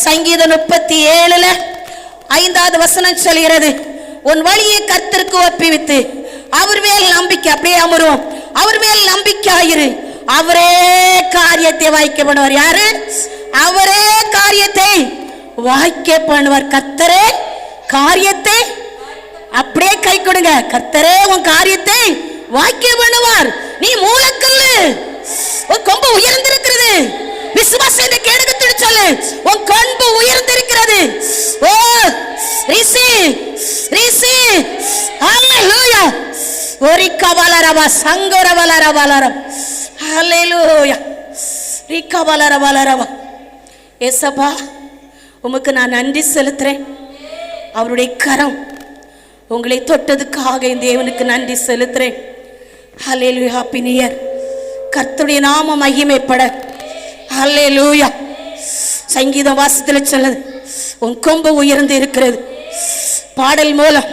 சங்கீதம் 37 5வது வசனம் சொல்கிறது, உன் வழியை கர்த்தருக்கு ஒப்புவித்து அவர் மேல் நம்பிக்கை. அப்படியே அமருவோம். அவர் மேல் நம்பிக்கையாயிரு, அவரே காரியத்தை வாய்க்க பண்ணுவார். யாரு? அவரே காரியத்தை வாய்க்க பண்ணுவார். கர்த்தரே காரியத்தை, அப்படியே கை கொடுங்க, கர்த்தரே உன் காரியத்தை வாய்க்க பண்ணுவார். நீ மூலக்கல்லு, உன் கொம்பு உயர்ந்திருக்கிறது. விசுவாசத்தை கேடுகத்து சொல்லு, உன் கொம்பு உயர்ந்திருக்கிறது. ஓ ரிசீவ் ரிசீவ். ஹalleluya. ஒரிகவலரவா சங்கரவலரவலரம். ஹalleluya. ரிகவலரவலரவா. ஏசப்பா, உமக்கு நான் நன்றி செலுத்துறேன். அவருடைய கரம் உங்களை தொட்டதுக்காக இந்த தேவனுக்கு நன்றி செலுத்துறேன். ஹalleluya. Happy new year. கர்த்தருடைய நாமம் மகிமைப்பட. ஹalleluya. சங்கீதம் வாசத்தில் சொல்லுது, உன் கொம்பு உயர்ந்து இருக்கிறது. பாடல் மூலம்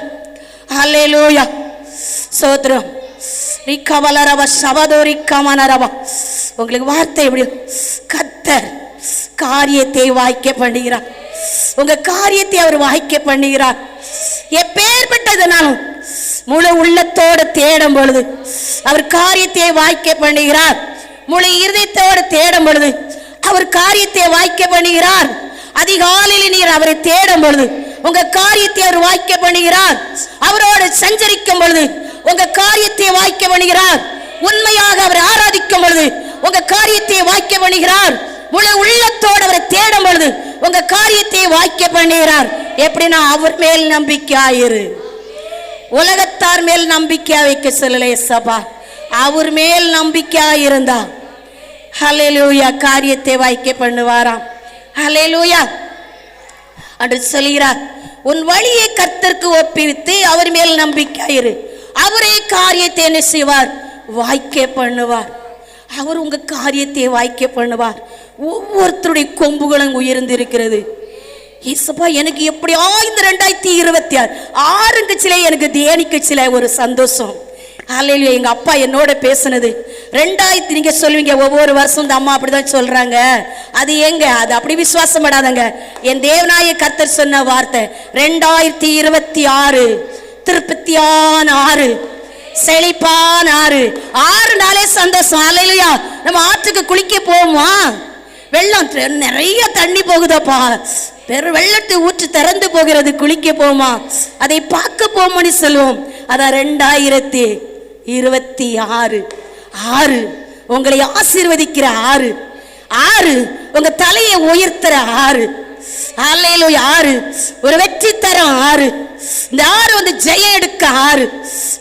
ஹalleluya சோத்ரம். ரிகவலரவ சவதோரி கமனரவ. உங்களுக்கு வார்த்தை எப்படி? கர்த்தர் காரியத்தை வாய்க்க பண்ணுகிறார். உங்க காரியத்தை அவர் வாய்க்க பண்ணுகிறார். எப்பேற்பட்டதுனாலும் முழு உள்ளத்தோடு தேடும் பொழுது அவர் காரியத்தை வாய்க்க பண்ணுகிறார். முழு இருதயத்தோடு தேடும் பொழுது அவர் காரியத்தை வாய்க்க பண்ணுகிறார். அதிகாலையில் நீர் அவரை தேடும் பொழுது உங்க காரியத்தை அவர் வாய்க்க பண்ணுகிறார். அவரோடு சஞ்சரிக்கும் பொழுது உங்க காரியத்தை வாய்க்க பண்ணுகிறார். உண்மையாக அவரை ஆராதிக்கும் பொழுது உங்க காரியத்தை வாய்க்க பண்ணுகிறார். முழு உள்ளத்தோடு அவரை தேடும் பொழுது உங்க காரியத்தை வாய்க்க பண்ணுகிறார். எப்படின்னா அவர் மேல் நம்பிக்கையாயிரு. உலகத்தார் மேல் நம்பிக்கை வைக்க சொல்லலே சபா, அவர் மேல் நம்பிக்கையாயிருந்தா ஹalleluya காரியத்தை வாய்க்க பண்ணுவாராம். ஹalleluya. அன்று சொல்கிறார், உன் வழியை கர்த்தருக்கு ஒப்புவித்து அவர் மேல் நம்பிக்கையாயிரு, அவரே காரியத்தை என்ன செய்வார்? வாய்க்க பண்ணுவார். அவர் உங்க காரியத்தை வாய்க்க பண்ணுவார். ஒவ்வொருத்தருடைய கொம்புகளும் உயர்ந்திருக்கிறது. இயேசுப்பா, எனக்கு எப்படியா இந்த 2026 கட்சியில எனக்கு தியானிக்கச்சில ஒரு சந்தோஷம். ஹalleluya. எங்க அப்பா என்னோட பேசுனது 2000. நீங்க சொல்லுவீங்க ஒவ்வொரு வருஷம் இந்த அம்மா அப்படிதான் சொல்றாங்க. அது எங்க? அது அப்படி விசுவாசம் படாதங்க. என் தேவனாய கர்த்தர் சொன்ன வார்த்தை 2026 திருப்பத்தியான 6 செழிப்பான 6 நாளே சந்தோஷம். ஹalleluya. நம்ம ஆற்றுக்கு குளிக்க போவோமா? வெள்ளம் நிறைய தண்ணி போகுதப்பா, வெள்ளத்தை ஊற்று திறந்து போகிறது. குளிக்க போமா? அதை பார்க்க போமோன்னு சொல்லுவோம். அதான் 2026 உங்களை ஆசீர்வதிக்கிற 6 உங்க தலையை உயர்த்துற 6 ஹalleluya 6 ஒரு வெற்றி தரம் 6. இந்த 6 வந்து ஜெயம் எடுக்க 6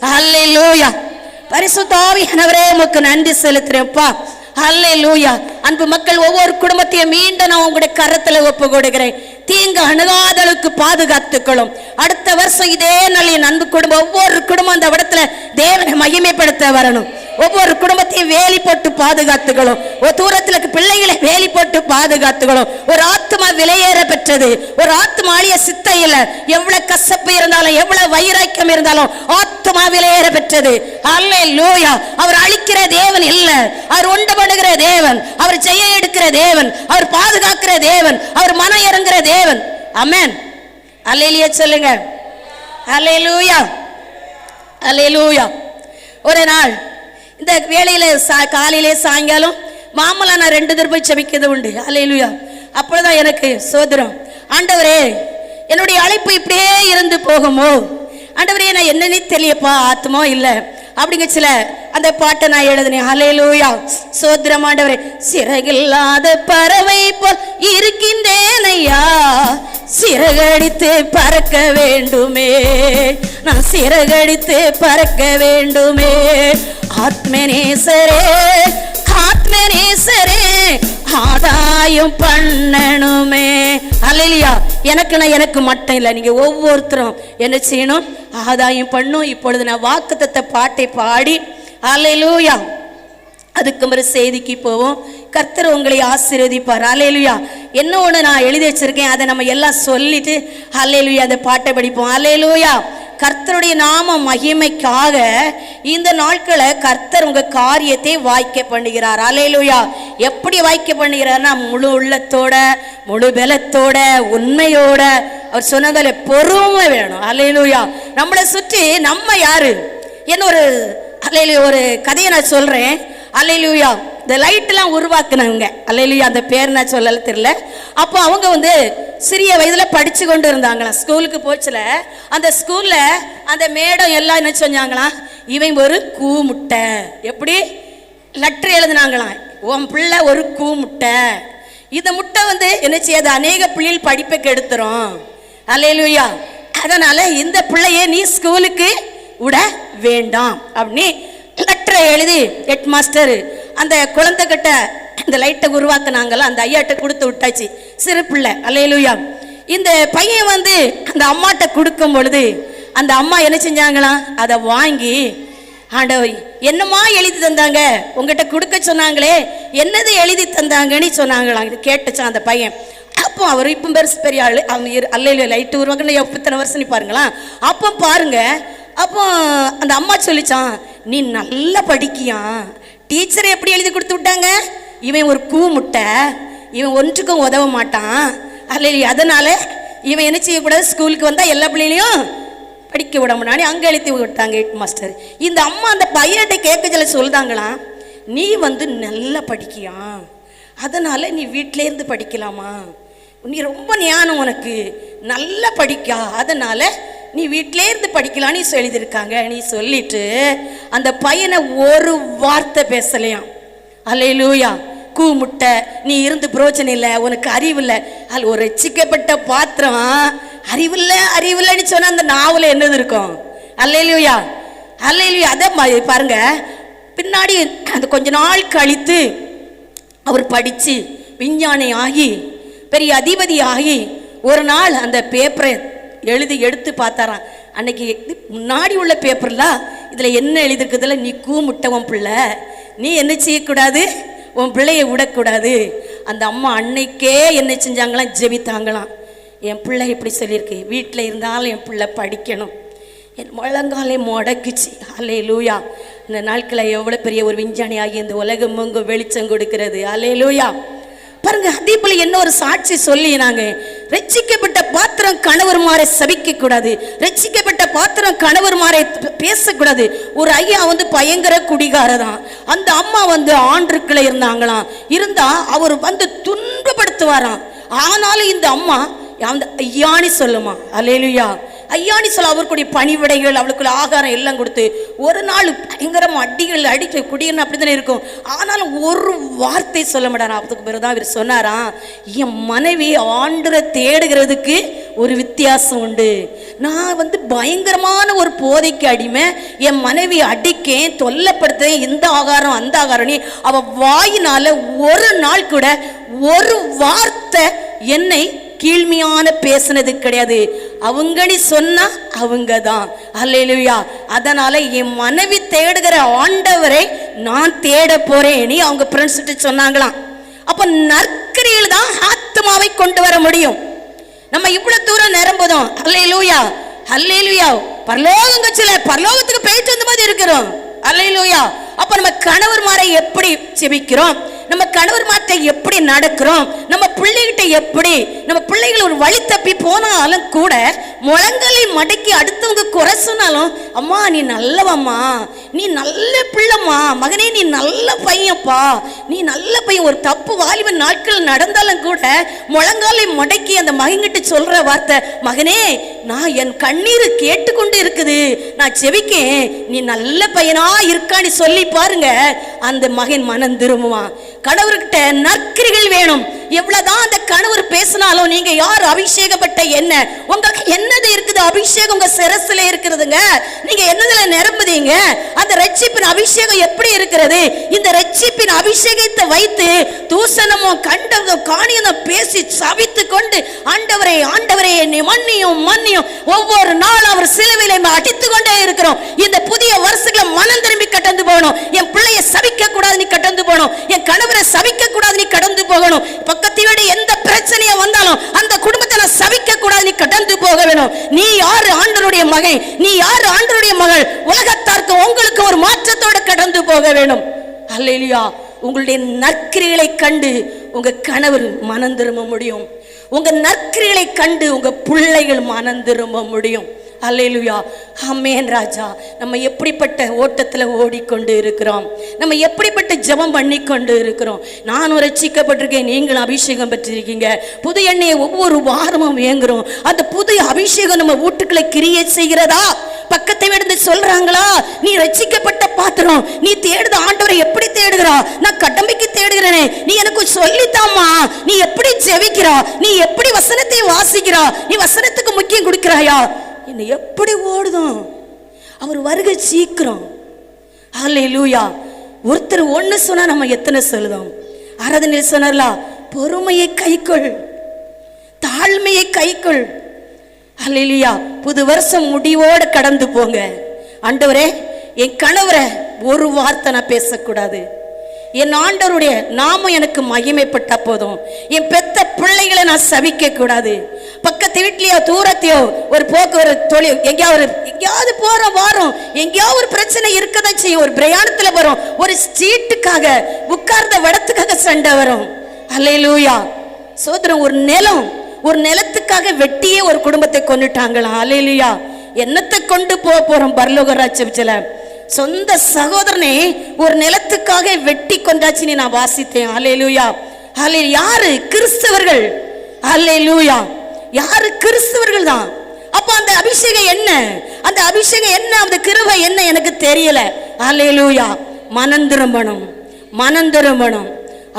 ஹalleluya. பரிசுத்த ஆவியானவரே உமக்கு நன்றி செலுத்துறேன்ப்பா. ஹalleluya. அன்பு மக்கள், ஒவ்வொரு குடும்பத்தையும் மீண்டும் நான் உங்களுடைய கரத்துல ஒப்பு கொடுக்கிறேன். தீங்கு அணுகாத அளவுக்கு பாதுகாத்துக்கொள்ளும். அடுத்த வருஷம் இதே நாளில் அன்பு குடும்பம் ஒவ்வொரு குடும்பம் அந்த இடத்துல தேவனை மகிமைப்படுத்த வரணும். ஒவ்வொரு குடும்பத்தையும் வேலி போட்டு பாதுகாத்துக்கணும். ஒரு தூரத்துல பிள்ளைகளை வேலி போட்டு பாதுகாத்துக்கணும். ஒரு ஆத்மா விலையேற பெற்றது. ஒரு ஆத்மா அழிய சித்த இல்ல. எவ்வளவு கசப்பு இருந்தாலும் எவ்வளவு வைராக்கியம் இருந்தாலும் ஆத்மா விலையேற பெற்றது. ஹalleluya. அவர் அழிக்கிற தேவன் இல்ல, அவர் உண்டு பண்ணுகிற தேவன், அவர் ஜெயம் எடுக்கிற தேவன், அவர் பாதுகாக்கிற தேவன், அவர் மனம் இறங்குற தேவன். ஆமென். ஹalleluya சொல்லுங்க. ஹalleluya ஹalleluya. ஒரு நாள் இந்த வேளையில காலையிலே சாயங்காலம் மாமலா நான் 2 தடவை ஜெபிக்கிறது உண்டு. ஹalleluya. அப்பொழுதுதான் எனக்கு சோதரம், ஆண்டவரே என்னுடைய அழைப்பு இப்படியே இருந்து போகுமோ ஆண்டவரே, நான் என்னன்னே தெரியப்பா, ஆத்மா இல்ல அப்படிங்க சில அந்த பாட்டை நான் எழுதினேன். ஹalleluya சோதரம். ஆண்டவரே, சிறகில்லாத பறவை போல் இருக்கின்றேன் ஐயா, சிறகடித்து பறக்க வேண்டுமே, நான் சிறகடித்து பறக்க வேண்டுமே. ஆத்மநேசரே ஆத்மநேசரே ஆதாயம் பண்ணணுமே. ஹalleluya. எனக்கு மட்டும் இல்லை, நீங்க ஒவ்வொருத்தரும் என்ன செய்யணும்? ஆதாயம் பண்ணும். இப்பொழுது நான் வாக்குத்தத்த பாட்டை பாடி ஹalleluya அதுக்கு ஒரு செய்திக்கு போவோம். கர்த்தர் உங்களை ஆசீர்வதிப்பார். ஹalleluya. என்ன ஒன்று நான் எழுதி வச்சிருக்கேன், அதை நம்ம எல்லாம் சொல்லிட்டு ஹalleluya அந்த பாட்டை படிப்போம். ஹalleluya. கர்த்தருடைய நாம மகிமைக்காக இந்த நாட்களை கர்த்தர் உங்க காரியத்தை வாய்க்க பண்ணுகிறார். அல்லேலூயா. எப்படி வாய்க்க பண்ணுகிறார்னா, முழு உள்ளத்தோட, முழு பலத்தோட, உண்மையோட. அவர் சொன்னதால பொறுமை வேணும். அல்லேலூயா. நம்மளை சுற்றி நம்ம யாரு என்ன ஒரு அல்லேலூயா ஒரு கதையை நான் சொல்றேன். அல்லேலூயா. இந்த லைட்லாம் உருவாக்குனவங்க, அல்லேலூயா, அந்த பேர் நான் சொல்லல தெரியல. அப்போ அவங்க சிறிய வயதுல படிச்சு கொண்டு இருந்தாங்களாம். ஸ்கூலுக்கு போச்சுல, அந்த ஸ்கூல்ல அந்த மேடம் எல்லாம் என்ன செஞ்சாங்களாம், இவன் ஒரு கூமுட்டை, எப்படி லெட்டர் எழுதினாங்களாம், உன் பிள்ளை ஒரு கூமுட்டை, இந்த முட்டை என்ன செய்யாது, அநேக பிள்ளைகள் படிப்பை கெடுத்துரும். அல்லேலூயா. அதனால இந்த பிள்ளைய நீ ஸ்கூலுக்கு விட வேண்டாம் அப்படின்னு லெட்டரை எழுதி ஹெட் மாஸ்டர் அந்த குழந்தை கிட்ட இந்த லைட்டை உருவாக்குனாங்களா, அந்த ஐயாட்ட கொடுத்து விட்டாச்சு. சிறு பிள்ளை. அல்லேலூயா. இந்த பையன் அந்த அம்மாட்ட கொடுக்கும் பொழுது அந்த அம்மா என்ன செஞ்சாங்களாம், அதை வாங்கி, ஆண்டவர் என்னமா எழுதி தந்தாங்க, உங்ககிட்ட கொடுக்க சொன்னாங்களே, என்னது எழுதி தந்தாங்கன்னு சொன்னாங்களாம். இது கேட்டுச்சான் அந்த பையன். அப்போ அவர் இப்போ பெரிய ஆள், அவங்க அல்லேலூயா லைட்டு உருவாக்குன்னு எத்தனை வருஷம் பாருங்களா. அப்போ பாருங்க, அப்போ அந்த அம்மா சொல்லிச்சான், நீ நல்லா படிக்கியா, டீச்சரை எப்படி எழுதி கொடுத்து விட்டாங்க, இவன் ஒரு கூமுட்டை, இவன் ஒன்றுக்கும் உதவ மாட்டான். அல்லேலூயா. அதனால இவன் என்ன செய்யக்கூடாது, ஸ்கூலுக்கு வந்தால் எல்லா பிள்ளைகளையும் படிக்க விட முடியாது, அங்கே எழுதி விட்டாங்க ஹெட் மாஸ்டர். இந்த அம்மா அந்த பையன்கிட்ட கேட்க சொல்லுதாங்களாம், நீ நல்லா படிக்கியா, அதனால நீ வீட்டிலேருந்து படிக்கலாமா, நீ ரொம்ப ஞானம் உனக்கு, நல்லா படிக்கா, அதனால நீ வீட்டிலே இருந்து படிக்கலான்னு எழுதியிருக்காங்க. நீ சொல்லிட்டு அந்த பையனை ஒரு வார்த்தை பேசலையாம். அல்லேலூயா. கூமுட்டை, நீ இருந்து பிரோஜனம் இல்லை, உனக்கு அறிவில்லை. அது ஒரு ரட்சிக்கப்பட்ட பாத்திரம் அறிவில்லைன்னு சொன்னா அந்த நாவல என்னது இருக்கும். அல்லேலூயா. அல்லேலூயா. அதே மாதிரி பாருங்க, பின்னாடி அந்த கொஞ்ச நாள் கழித்து அவர் படிச்சு விஞ்ஞானி ஆகி பெரிய அதிபதி ஆகி ஒரு நாள் அந்த பேப்பரை எழுதி எடுத்து பார்த்தாராம். அன்னைக்கு முன்னாடி உள்ள பேப்பர்லாம் இதில் என்ன எழுதிருக்குதுல, நீ கூமுட்டவன் பிள்ளை, நீ என்ன செய்யக்கூடாது, உன் பிள்ளையை விடக்கூடாது. அந்த அம்மா அன்னைக்கே என்ன செஞ்சாங்களாம், ஜெபித்தாங்களாம். என் பிள்ளை இப்படி சொல்லியிருக்கு, வீட்டில் இருந்தாலும் என் பிள்ளை படிக்கணும். என் முழங்காலே முடக்குச்சு. அல்லேலூயா. இந்த நாட்களில் எவ்வளோ பெரிய ஒரு விஞ்ஞானி ஆகி இந்த உலகம் எங்கும் வெளிச்சம் கொடுக்கிறது. அல்லேலூயா. பாருங்க, அதே போல என்ன ஒரு சாட்சி சொல்லினாங்க, ரட்சிக்கப்பட்ட பாத்திரம் கணவர்மாரை சபிக்க கூடாது, ரட்சிக்கப்பட்ட பாத்திரம் கணவர்மாரை பேசக்கூடாது. ஒரு ஐயா பயங்கர குடிகாரதான், அந்த அம்மா ஆண்டுக்குள்ள இருந்தாங்களாம். இருந்தா அவர் துன்பப்படுத்துவாராம். ஆனாலும் இந்த அம்மா ஐயானி சொல்லுமா. அல்லேலூயா. ஐயானி சொல்ல அவருக்குடைய பணிவிடைகள், அவளுக்குள்ள ஆகாரம் எல்லாம் கொடுத்து ஒரு நாள் பயங்கரம் அடிகள் அடிக்க குடியன்னு அப்படி தானே இருக்கும். ஆனாலும் ஒரு வார்த்தை சொல்ல மாட்டாரா. அதுக்கு பிறகுதான் இவர் சொன்னாராம், என் மனைவி ஆண்டரை தேடுகிறதுக்கு ஒரு வித்தியாசம் உண்டு. நான் பயங்கரமான ஒரு போதைக்கு அடிமை, என் மனைவி அடிக்கேன், தொல்லைப்படுத்தேன், இந்த ஆகாரம் அந்த ஆகாரம், அவ வாயினால ஒரு நாள் கூட ஒரு வார்த்தை என்னை கீழ்மையான பேசினது கிடையாது. அவங்கன்னு சொன்னா அவங்க தான். அல்லேலூயா. அதனால என் மனைவி தேடுகிற ஆண்டவரை நான் தேட போறேன் அவங்க ஃப்ரெண்ட்ஸ் சொன்னாங்களாம். அப்ப நற்கிரியில் தான் ஆத்மாவை கொண்டு வர முடியும். நம்ம இவ்வளவு தூரம் நிரம்புதோம். அல்லேலூயா. அல்லேலூயா. பரலோகத்துக்கு போயிட்டு வந்த மாதிரி இருக்கிறோம். அல்லேலூயா. அப்ப நம்ம கணவர்மாரை எப்படி செபிக்கிறோம், நம்ம கணவர்மார்ட்ட எப்படி நடக்கிறோம், நம்ம பிள்ளைகிட்ட எப்படி, நம்ம பிள்ளைகள் ஒரு வழி தப்பி போனாலும் கூட முழங்கலை மடக்கி அடுத்தவங்க குறை சொன்னாலும், அம்மா நீ நல்லவம்மா, நீ நல்ல பிள்ளைம்மா, மகனே நீ நல்ல பையன்ப்பா, நீ நல்ல பையன், ஒரு தப்பு வாலிப நாட்கள் நடந்தாலும் கூட முழங்காலை மடக்கி அந்த மகன்கிட்ட சொல்ற வார்த்தை, மகனே நான் என் கண்ணீர் கேட்டுக்கொண்டு இருக்குது, நான் செவிக்கேன், நீ நல்ல பையனா இருக்கான்னு சொல்லி பாருங்க, அந்த மகன் மனம் திரும்புவான். கணவர்கிட்ட நற்கிரிகள் வேணும். எவ்வளவுதான் அந்த கணவர் பேசினாலும், நீங்க யார் அபிஷேகப்பட்ட என்ன, உங்களுக்கு என்னது இருக்குது, அபிஷேகம் உங்க சிரசுல இருக்கிறதுங்க, நீங்க என்னதுல நிரம்புதீங்க, அந்த ரட்சிப்பின் அபிஷேகம் எப்படி இருக்கிறது, இந்த ரட்சிப்பின் அபிஷேகத்தை வைத்து தூசணமும் கண்டதும் காணியதும் பேசி சபித்து கொண்டு ஆண்டவரே ஆண்டவரே என்னை மன்னியும் மன்னியும் ஒவ்வொரு நாளும் அவர் சிலுவையில அடித்து கொண்டே இருக்கிறோம். இந்த புதிய வருஷங்களை மனம் திரும்பி கடந்து போகணும். என் பிள்ளையை சபிக்க கூடாது, நீ கடந்து போகணும். என் கணவரை சபிக்க கூடாது, நீ கடந்து போகணும். பக்கத்தை விட எந்த பிரச்சனையா வந்தாலும் அந்த குடும்பத்தை நான் சபிக்க கூடாது, நீ கடந்து போ. போக வேணும். நீ யாரு? ஆண்டவருடைய மகன். நீ யாரு? ஆண்டவருடைய மகள். உலகத்தாருக்கு உங்களுக்கு ஒரு மாற்றத்தோடு கடந்து போக வேணும். அல்லேலூயா. உங்களுடைய நற்கிரிகளை கண்டு உங்க கணவர் மனம் திரும்ப முடியும். உங்க நற்கிரிகளை கண்டு உங்க பிள்ளைகள் மனம் திரும்ப முடியும். அல்லேலூயா. ஆமென் ராஜா. நம்ம எப்படிப்பட்ட ஓட்டத்தில் ஓடிக்கொண்டு இருக்கிறோம், நம்ம எப்படிப்பட்ட ஜெபம் பண்ணி கொண்டு இருக்கிறோம். நானும் ரட்சிக்கப்பட்டிருக்கேன், நீங்களும் அபிஷேகம் பெற்றிருக்கீங்க. புது எண்ணெயை ஒவ்வொரு வாரமும் வேங்குறோம். அந்த புது அபிஷேகம் நம்ம வீட்டுக்குள்ள கிரியேட் செய்கிறதா? பக்கத்தை விழுந்து சொல்றாங்களா, நீ ரட்சிக்கப்பட்ட பாத்திரம், நீ தேடுத ஆண்டவரை எப்படி தேடுகிறா? நான் கடமைக்கு தேடுகிறேனே, நீ எனக்கு சொல்லித்தாமா. நீ எப்படி ஜெபிக்கிறா? நீ எப்படி வசனத்தை வாசிக்கிறா? நீ வசனத்துக்கு முக்கியம் கொடுக்கிறாயா? என்ன எப்படி ஓடுதும்? அவர் வருகை சீக்கிரம். அல்லேலூயா. ஒருத்தர் ஒண்ணு சொன்னா நம்ம எத்தனை சொல்லுதோம்? ஆராதனையில் சொன்னார்லா, பொறுமையை கைக்கொள், தாழ்மையை கைக்கொள். அல்லேலூயா. புது வருஷம் முடிவோடு கடந்து போங்க. ஆண்டவரே, என் கணவரை ஒரு வார்த்தை நான் பேசக்கூடாது. என் ஆண்டவருடைய நாமம் எனக்கு மகிமைப்பட்ட போதும். என் பெத்த பிள்ளைகளை நான் சபிக்க கூடாது. பக்கத்து வீட்லயோ தூரத்தையோ ஒரு போக்குவரத்து தொழில் எங்கேயாவது போற வாரம் எங்கேயாவது ஒரு பிரச்சனை இருக்கதான் செய்யும். ஒரு பிரயாணத்துல வரும், ஒரு சீட்டுக்காக உட்கார்ந்த இடத்துக்காக சண்டை வரும். அல்லேலூயா. சோதரம். ஒரு நிலத்துக்காக வெட்டியே ஒரு குடும்பத்தை கொண்டுட்டாங்களாம். அல்லேலூயா. என்னத்தை கொண்டு போறோம் பரலோக ராஜ்யத்துல? சொந்த சகோதரனை ஒரு நிலத்துக்காக வெட்டி கொண்டாச்சு நான் வாசித்தேன். அல்லேலூயா. யாரு? கிறிஸ்தவர்கள். அல்லேலூயா. யாரு? கிறிஸ்தவர்கள் தான். அப்ப அந்த அபிஷேகம் என்ன? அந்த அபிஷேகம் என்ன? அந்த கிருபை என்ன? எனக்கு தெரியல. அல்லேலூயா. மனம் திரும்பணும், மனம் திரும்பணும்,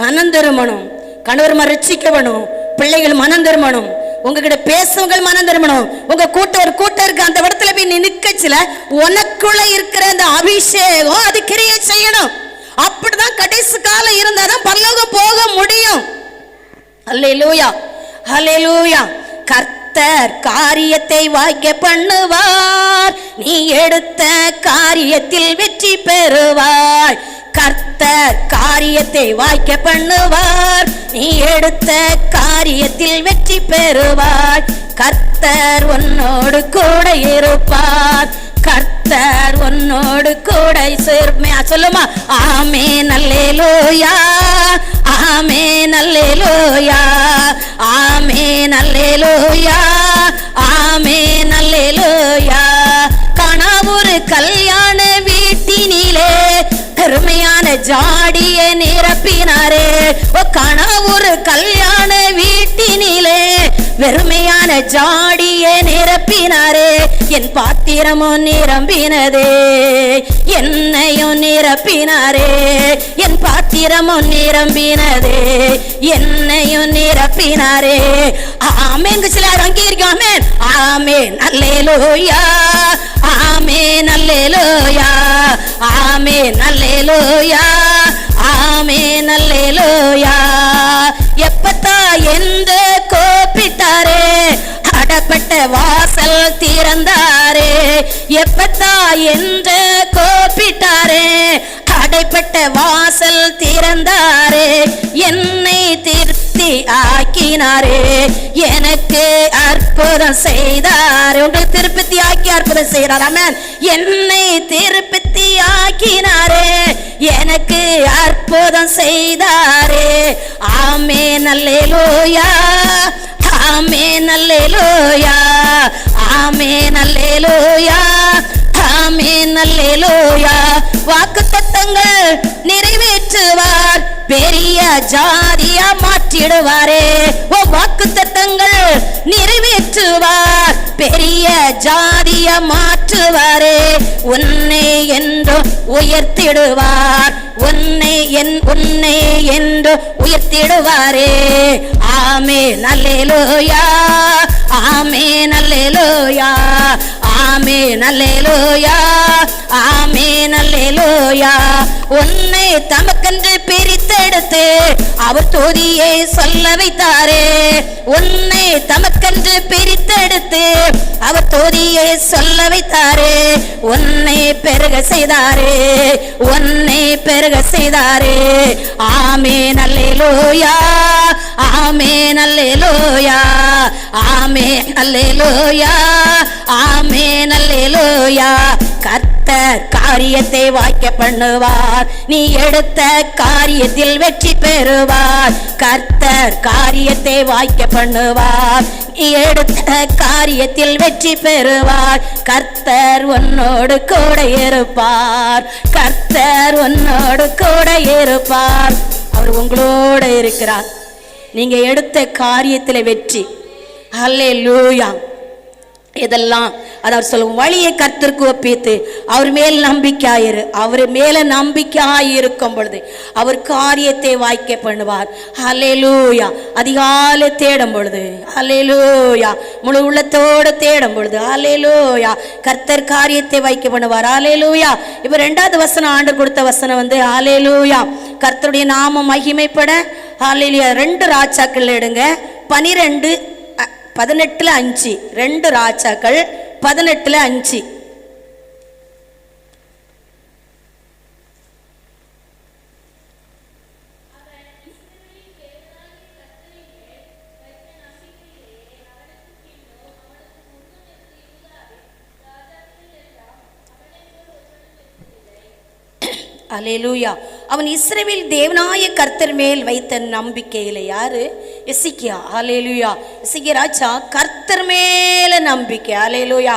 மனம் திரும்பணும். கணவர் ரட்சிக்கணும், பிள்ளைகள் மனம் திரும்பணும், உங்ககிட்ட பேசுவங்க மனம் திரும்பணும். உங்க கூட்டம் இருக்கு, அந்த இடத்துல போய் நிக்கச்சில உனக்குள்ள இருக்கிற அந்த அபிஷேகம் அது கிரியை செய்யணும். அப்படிதான் கடைசி காலம் இருந்தாதான் பரலோகம் போக முடியும். அல்லேலூயா. அல்லேலூயா. கர்த்தர் காரியத்தை வாய்க்க பண்ணுவார், நீ எடுத்த காரியத்தில் வெற்றி பெறுவாய். கர்த்தர் காரியத்தை வாய்க்க பண்ணுவார், நீ எடுத்த காரியத்தில் வெற்றி பெறுவாய். கர்த்தர் உன்னோடு கூட இருப்பார், கர்த்தர் உன்னோடு கூட சேர்மே. சொல்லுமா? ஆமென் அல்லேலூயா, ஆமென் அல்லேலூயா, ஆமென் அல்லேலூயா, ஆமென் அல்லேலூயா. கணவர் கல்யாண வீட்டினிலே பெருமையான ஜாடியை நிரப்பினாரே. கணவர் கல்யாண வீட்டினிலே வெறுமையான ஜாடியை நிரப்பினாரே. என் பாத்திரமும் நிரம்பினதே, என்னையும் நிரப்பினாரே. என் பாத்திரமும் நிரம்பினதே, என்னையும் நிரப்பினாரே. ஆமென். சிலர் அங்கீகரிக்கும். ஆமென், ஆமென் அல்லேலூயா, ஆமென் அல்லேலூயா, ஆமென் அல்லேலூயா, ஆமென் அல்லேலூயா. எப்பத்தா என்று கூப்பிட்டாரே, அடப்பட்ட வாசல் திறந்தாரே. எப்பத்தா என்று கூப்பிட்டாரே, அடைப்பட்ட வாசல் திறந்தாரே. என்னை திருப்தி ஆக்கினாரே, எனக்கு அற்புதம் செய்தாரே. உங்களுக்கு திருப்தி ஆக்கி அற்புதம் செய்கிறார். ஆமென். என்னை திருப்தி ஆக்கினாரே, எனக்கு அற்புதம் செய்தாரே. ஆமென் அல்லேலூயா, ஆமென் அல்லேலூயா, ஆமென் அல்லேலூயா, ஆமென் அல்லேலூயா. வாக்குத்தத்தங்கள் நிறைவேற்றுவார், பெரிய ஜாதியா மாற்றிடுவாரே. ஓ வாக்குத்தத்தங்கள் நிறைவேற்றுவார், பெரிய ஜாதியா மாற்றுவாரே. உன்னை என்று உயர்த்திடுவார், உன்னை என்று உயர்த்திடுவாரே. ஆமென் அல்லேலூயா, ஆமென் அல்லேலூயா, ஆமென் அல்லேலூயா, ஆமென் அல்லேலூயா. உன்னை தமக்கென்று பிரித்தெடுத்து அவர் துதியை சொல்ல வைத்தாரே. உன்னை தமக்கென்று பிரித்தெடுத்து அவர் துதியை சொல்ல வைத்தாரே. உன்னை பெருக செய்தாரே, உன்னை பெருக செய்தாரே. ஆமென் அல்லேலூயா, ஆமென் அல்லேலூயா, ஆமென் அல்லேலூயா, ஆமென் அல்லேலூயா. கர்த்தர் காரியத்தை வாய்க்க பண்ணுவார், நீ எடுத்த காரியத்தில் வெற்றி பெறுவார். கர்த்தர் காரியத்தை வாய்க்க பண்ணுவார், நீ எடுத்த காரியத்தில் வெற்றி பெறுவார். கர்த்தர் உன்னோடு கூட இருப்பார், கர்த்தர் உன்னோடு கூட இருப்பார். அவர் உங்களோட இருக்கிறார். நீங்க எடுத்த காரியத்தில் வெற்றி. அல்லேலூயா. இதெல்லாம் அதாவது சொல்லும் வழியை கர்த்தருக்கு ஒப்பித்து அவர் மேல் நம்பிக்கையாயிரு. அவர் மேல நம்பிக்கையாயிருக்கும் பொழுது அவர் காரியத்தை வாய்க்க பண்ணுவார். ஹல்லேலூயா. அதிகாலை தேடும் பொழுது, ஹல்லேலூயா, முழு உள்ளத்தோடு தேடும் பொழுது, ஹல்லேலூயா, கர்த்தர் காரியத்தை வாய்க்க பண்ணுவார். ஹல்லேலூயா. இப்ப 2வது வசனம் ஆண்டு கொடுத்த வசனம் ஹல்லேலூயா, கர்த்தருடைய நாமம் மகிமைப்பட. ஹல்லேலூயா. 2 ராஜாக்கள் எடுங்க, 12:18-5. 2 ராஜாக்கள் 18:5. அல்லேலூயா. அவன் இஸ்ரவேல் தேவனாய கர்த்தர் மேல் வைத்த நம்பிக்கையில. யாரு? எசேக்கியா. அல்லேலூயா. எசேக்கியா ராஜா கர்த்தர் மேல நம்பிக்கை. அல்லேலூயா.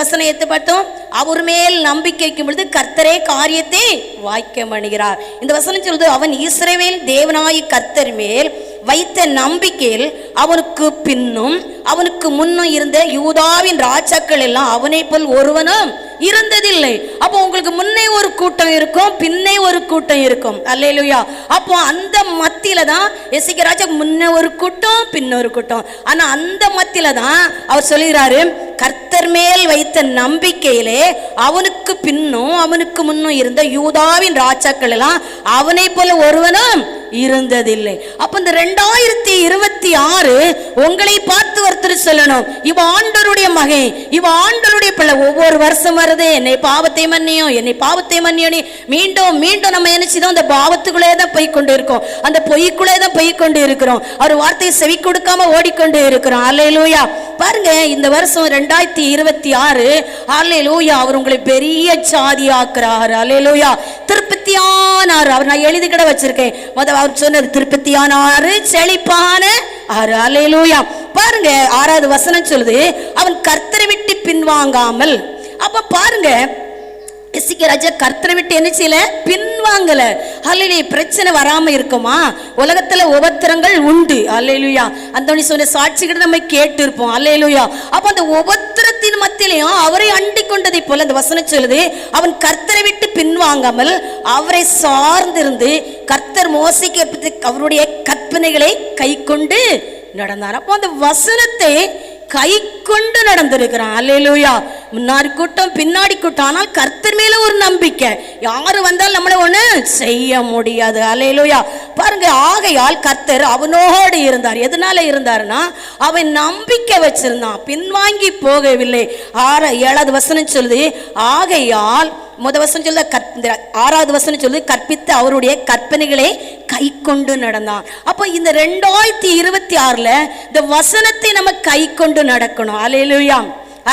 வசனம் எடுத்து பார்த்தோம். அவர் மேல் நம்பிக்கை வைக்கும் பொழுது கர்த்தரே காரியத்தை வாய்க்க பண்ணுகிறார். இந்த வசனம் சொல்லுது, அவன் இஸ்ரவேல் தேவனாய கர்த்தர் மேல் வைத்த நம்பிக்கையில் அவனுக்கு பின்னும் அவனுக்கு முன்னும் இருந்த யூதாவின் ராஜாக்கள் எல்லாம் அவனை போல் ஒருவனும் இருந்ததில்லை. அப்போ உங்களுக்கு முன்னே ஒரு கூட்டம் இருக்கும், பின்னே ஒரு கூட்டம் இருக்கும். அல்லேலூயா. அப்போ அந்த மத்தியில தான் எசேக்கியா ராஜா முன்ன ஒரு கூட்டம், பின்ன ஒரு கூட்டம். ஆனா அந்த மத்தியில தான் அவர் சொல்லுகிறாரு, கர்த்தர் மேல் வைத்த நம்பிக்கையிலே அவனுக்கு பின்னும் அவனுக்கு முன்னும் இருந்த யூதாவின் ராஜாக்கள் எல்லாம் அவனை போல ஒருவனும் இருந்ததில்லை. அப்ப இந்த 2026 உங்களை பார்த்து ஒருத்தர் சொல்லணும், இவ ஆண்டவருடைய மகன், இவ ஆண்டவருடைய பிள்ளை. ஒவ்வொரு வருஷம் வருது, என்னை பாவத்தை மன்னியும், என்னை பாவத்தை மன்னியும். மீண்டும் மீண்டும் நம்ம நினைச்சுதான் அந்த பாவத்துக்குள்ளே தான் போய் கொண்டு இருக்கோம், அந்த பொய்க்குள்ளே தான் போய் கொண்டு இருக்கிறோம். அவர் வார்த்தையை செவி கொடுக்காம ஓடிக்கொண்டு இருக்கிறோம். அல்லேலூயா. பாருங்க, இந்த வருஷம் 2026 அல்லேலூயா, அவர் உங்களை பெரிய ஜாதி ஆக்குறார். அல்லேலூயா. திருப்பத்தியானார். அவர் நான் எழுதி கிட வச்சிருக்கேன். அவர் சொன்னது திருப்பத்தியானாரு, செழிப்பான ஆறு. அல்லேலூயா. பாருங்க, 6வது வசனம் சொல்லுது, அவன் கர்த்தரை விட்டு பின்வாங்காமல். அப்ப பாருங்க, எசேக்கியா ராஜா கர்த்தரை விட்டு என்ன செய்யல? பின்வாங்கல. அல்லேலூயா. பிரச்சனை வராம இருக்குமா? உலகத்துல உபத்திரங்கள் உண்டு. அல்லேலூயா. அந்த சொன்ன சாட்சிகளை நம்ம கேட்டு இருப்போம். அல்லேலூயா. அப்ப அந்த உபத்திரத்தின் மத்தியிலையும் அவரை அண்டி கொண்டதை போல அந்த வசனம் சொல்லுது, அவன் கர்த்தரை விட்டு பின்வாங்காமல் அவரை சார்ந்திருந்து கர்த்தர் மோசேக்கு அவருடைய கற்பனைகளை கை கொண்டு நடந்தார். அப்போ அந்த வசனத்தை கை கொண்டு நடந்திருக்கிறான். அல்லேலூயா. முன்னாடி கூட்டம், பின்னாடி கூட்டம், ஆனால் கர்த்தர் மேல ஒரு நம்பிக்கை. யாரு வந்தாலும் நம்மளை ஒண்ணு செய்ய முடியாது. அல்லேலூயா. பாருங்க, ஆகையால் கர்த்தர் அவனோடு இருந்தார். எதனால இருந்தாருன்னா, அவன் நம்பிக்கை வச்சிருந்தான், பின்வாங்கி போகவில்லை. 7வது வசனம் சொல்லுது, ஆகையால் வசனம் சொல்ல 6வது வசனம் சொல்லி கற்பித்து அவருடைய கற்பனைகளை கை கொண்டு நடந்தான். அப்போ இந்த 2026 இந்த வசனத்தை நம்ம கை கொண்டு நடக்கணும். அல்லேலூயா.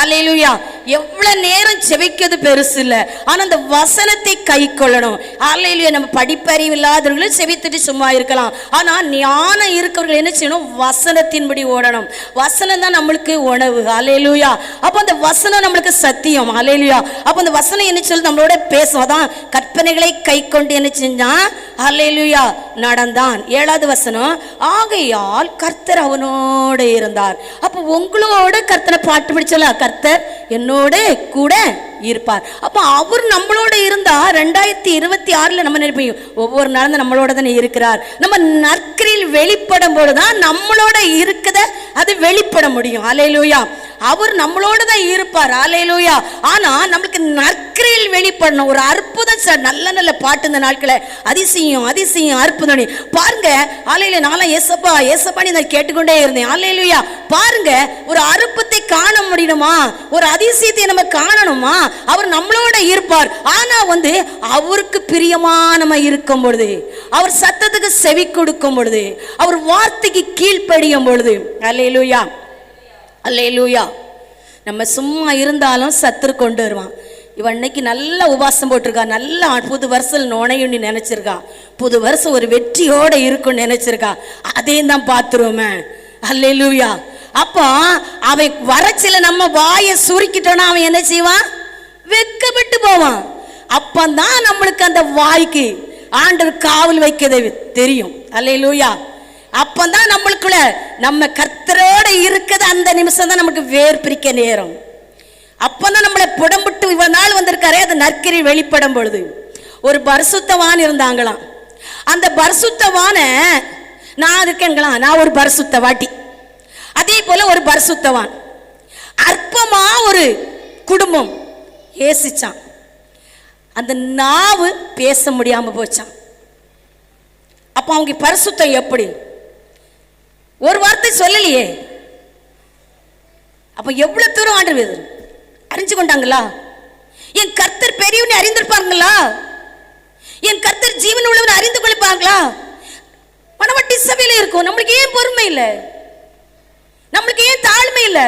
அல்லேலூயா. எவ்வளவு நேரம் செவிக்கிறது பெருசு இல்லை, ஆனா அந்த வசனத்தை கை கொள்ளணும். அல்லேலூயா. நம்ம படிப்பறிவு இல்லாதவர்களும் செவித்துட்டு சும்மா இருக்கலாம், ஆனா ஞானம் இருக்கிறவர்கள் என்ன செய்யணும்? வசனத்தின்படி ஓடணும். வசனம் தான் நம்மளுக்கு உணவு. அல்லேலூயா. அப்ப அந்த வசனம் நம்மளுக்கு சத்தியம். அல்லேலூயா. அப்ப அந்த வசனம் என்ன சொல்லு? நம்மளோட பேசும். அதான் கற்பனைகளை கை கொண்டு என்ன செஞ்சான்? அல்லேலூயா, நடந்தான். 7வது வசனம், ஆகையால் கர்த்தர் அவனோடு இருந்தார். அப்ப உங்களோட கர்த்தரை பாட்டு பிடிச்சல, கர்த்தர் என்னோடு கூட இருப்பார். அப்ப அவர் நம்மளோட இருந்தா 2026 நம்ம நினைப்போம், ஒவ்வொரு நாளும் நம்மளோட தானே இருக்கிறார். நம்ம நற்கிரியில் வெளிப்படும் போதுதான் நம்மளோட இருக்கத அது வெளிப்பட முடியும். அல்லேலூயா. அவர் நம்மளோட தான் இருப்பார். அல்லேலூயா. ஆனா நம்மளுக்கு நற்கிரியில் வெளிப்படணும். ஒரு அற்புதம் சார், நல்ல நல்ல பாட்டு இந்த நாட்களை, அதிசயம் அதிசயம் அற்புதம் பாருங்க. அல்லேலூயா. நான்லாம் ஏசப்பா ஏசப்பான்னு நான் கேட்டுக்கொண்டே இருந்தேன். அல்லேலூயா. பாருங்க, ஒரு அற்புதத்தை காண முடியணுமா, ஒரு அதிசயத்தை நம்ம காணணுமா, அவர் நம்மளோட இருப்பார். ஆனா அவருக்கு பிரியமானமா இருக்கும் பொழுது, அவர் சத்தத்துக்கு செவி கொடுக்கும் பொழுது, அவர் வார்த்தைக்கு கீழ்ப்படியும் பொழுது, அல்லேலூயா, அல்லேலூயா. நம்ம சும்மா இருந்தாலும் சத்துரு கொண்டு வருவான். இவன் இன்னைக்கு நல்ல உபாசம் போட்டிருக்கா, நல்லா புது வருஷம் நுழையுன்னு நினைச்சிருக்கா, புது வருஷம் ஒரு வெற்றியோட இருக்குன்னு நினைச்சிருக்கா, அதையும் தான் பார்த்துருவோமே. அல்லேலூயா. அப்போ அவன் வரச்சில நம்ம வாயை சுருக்கிட்டோன்னா அவன் என்ன செய்வான்? வெக்கப்பட்டு போவான். அப்பந்தான் நம்மளுக்கு அந்த வாய்க்கு ஆண்டவர் காவல் வைக்கிறது தெரியும். அல்லேலூயா. அப்பந்தான் நம்மளுக்குள்ள நம்ம கர்த்தரோட இருக்குது. அந்த நிமிஷம் தான் நமக்கு வேர் பிரிக்க நேரம். அப்பதான் நம்மளை புடம்பிட்டு இவ்வளவு நாள் வந்திருக்காரே, அது நற்கிரி வெளிப்படும் பொழுது ஒரு பரிசுத்தவான் இருந்தாங்களாம். அந்த பரிசுத்தவான நான் இருக்கேங்களாம், நான் ஒரு பரிசுத்த வாட்டி. அதே போல ஒரு பரிசுத்தவான் அற்பமா ஒரு குடும்பம் ஏசிச்சான். அந்த நாவு பேச முடியாம போச்சான். அப்ப அவங்க பரிசுத்தம் எப்படி? ஒரு வார்த்தை சொல்லலையே. அப்ப எவ்வளவு தூரம் ஆண்டவர் அறிஞ்சு கொண்டாங்களா? என் கர்த்தர் பெரியவனை அறிந்திருப்பாங்களா? என் கர்த்தர் ஜீவன் உள்ளவனை அறிந்து கொள்ளிப்பாங்களா? மனவட்டி சபையில இருக்கும். நம்மளுக்கு ஏன் பொறுமை இல்லை? நம்மளுக்கு ஏன் தாழ்மை இல்லை?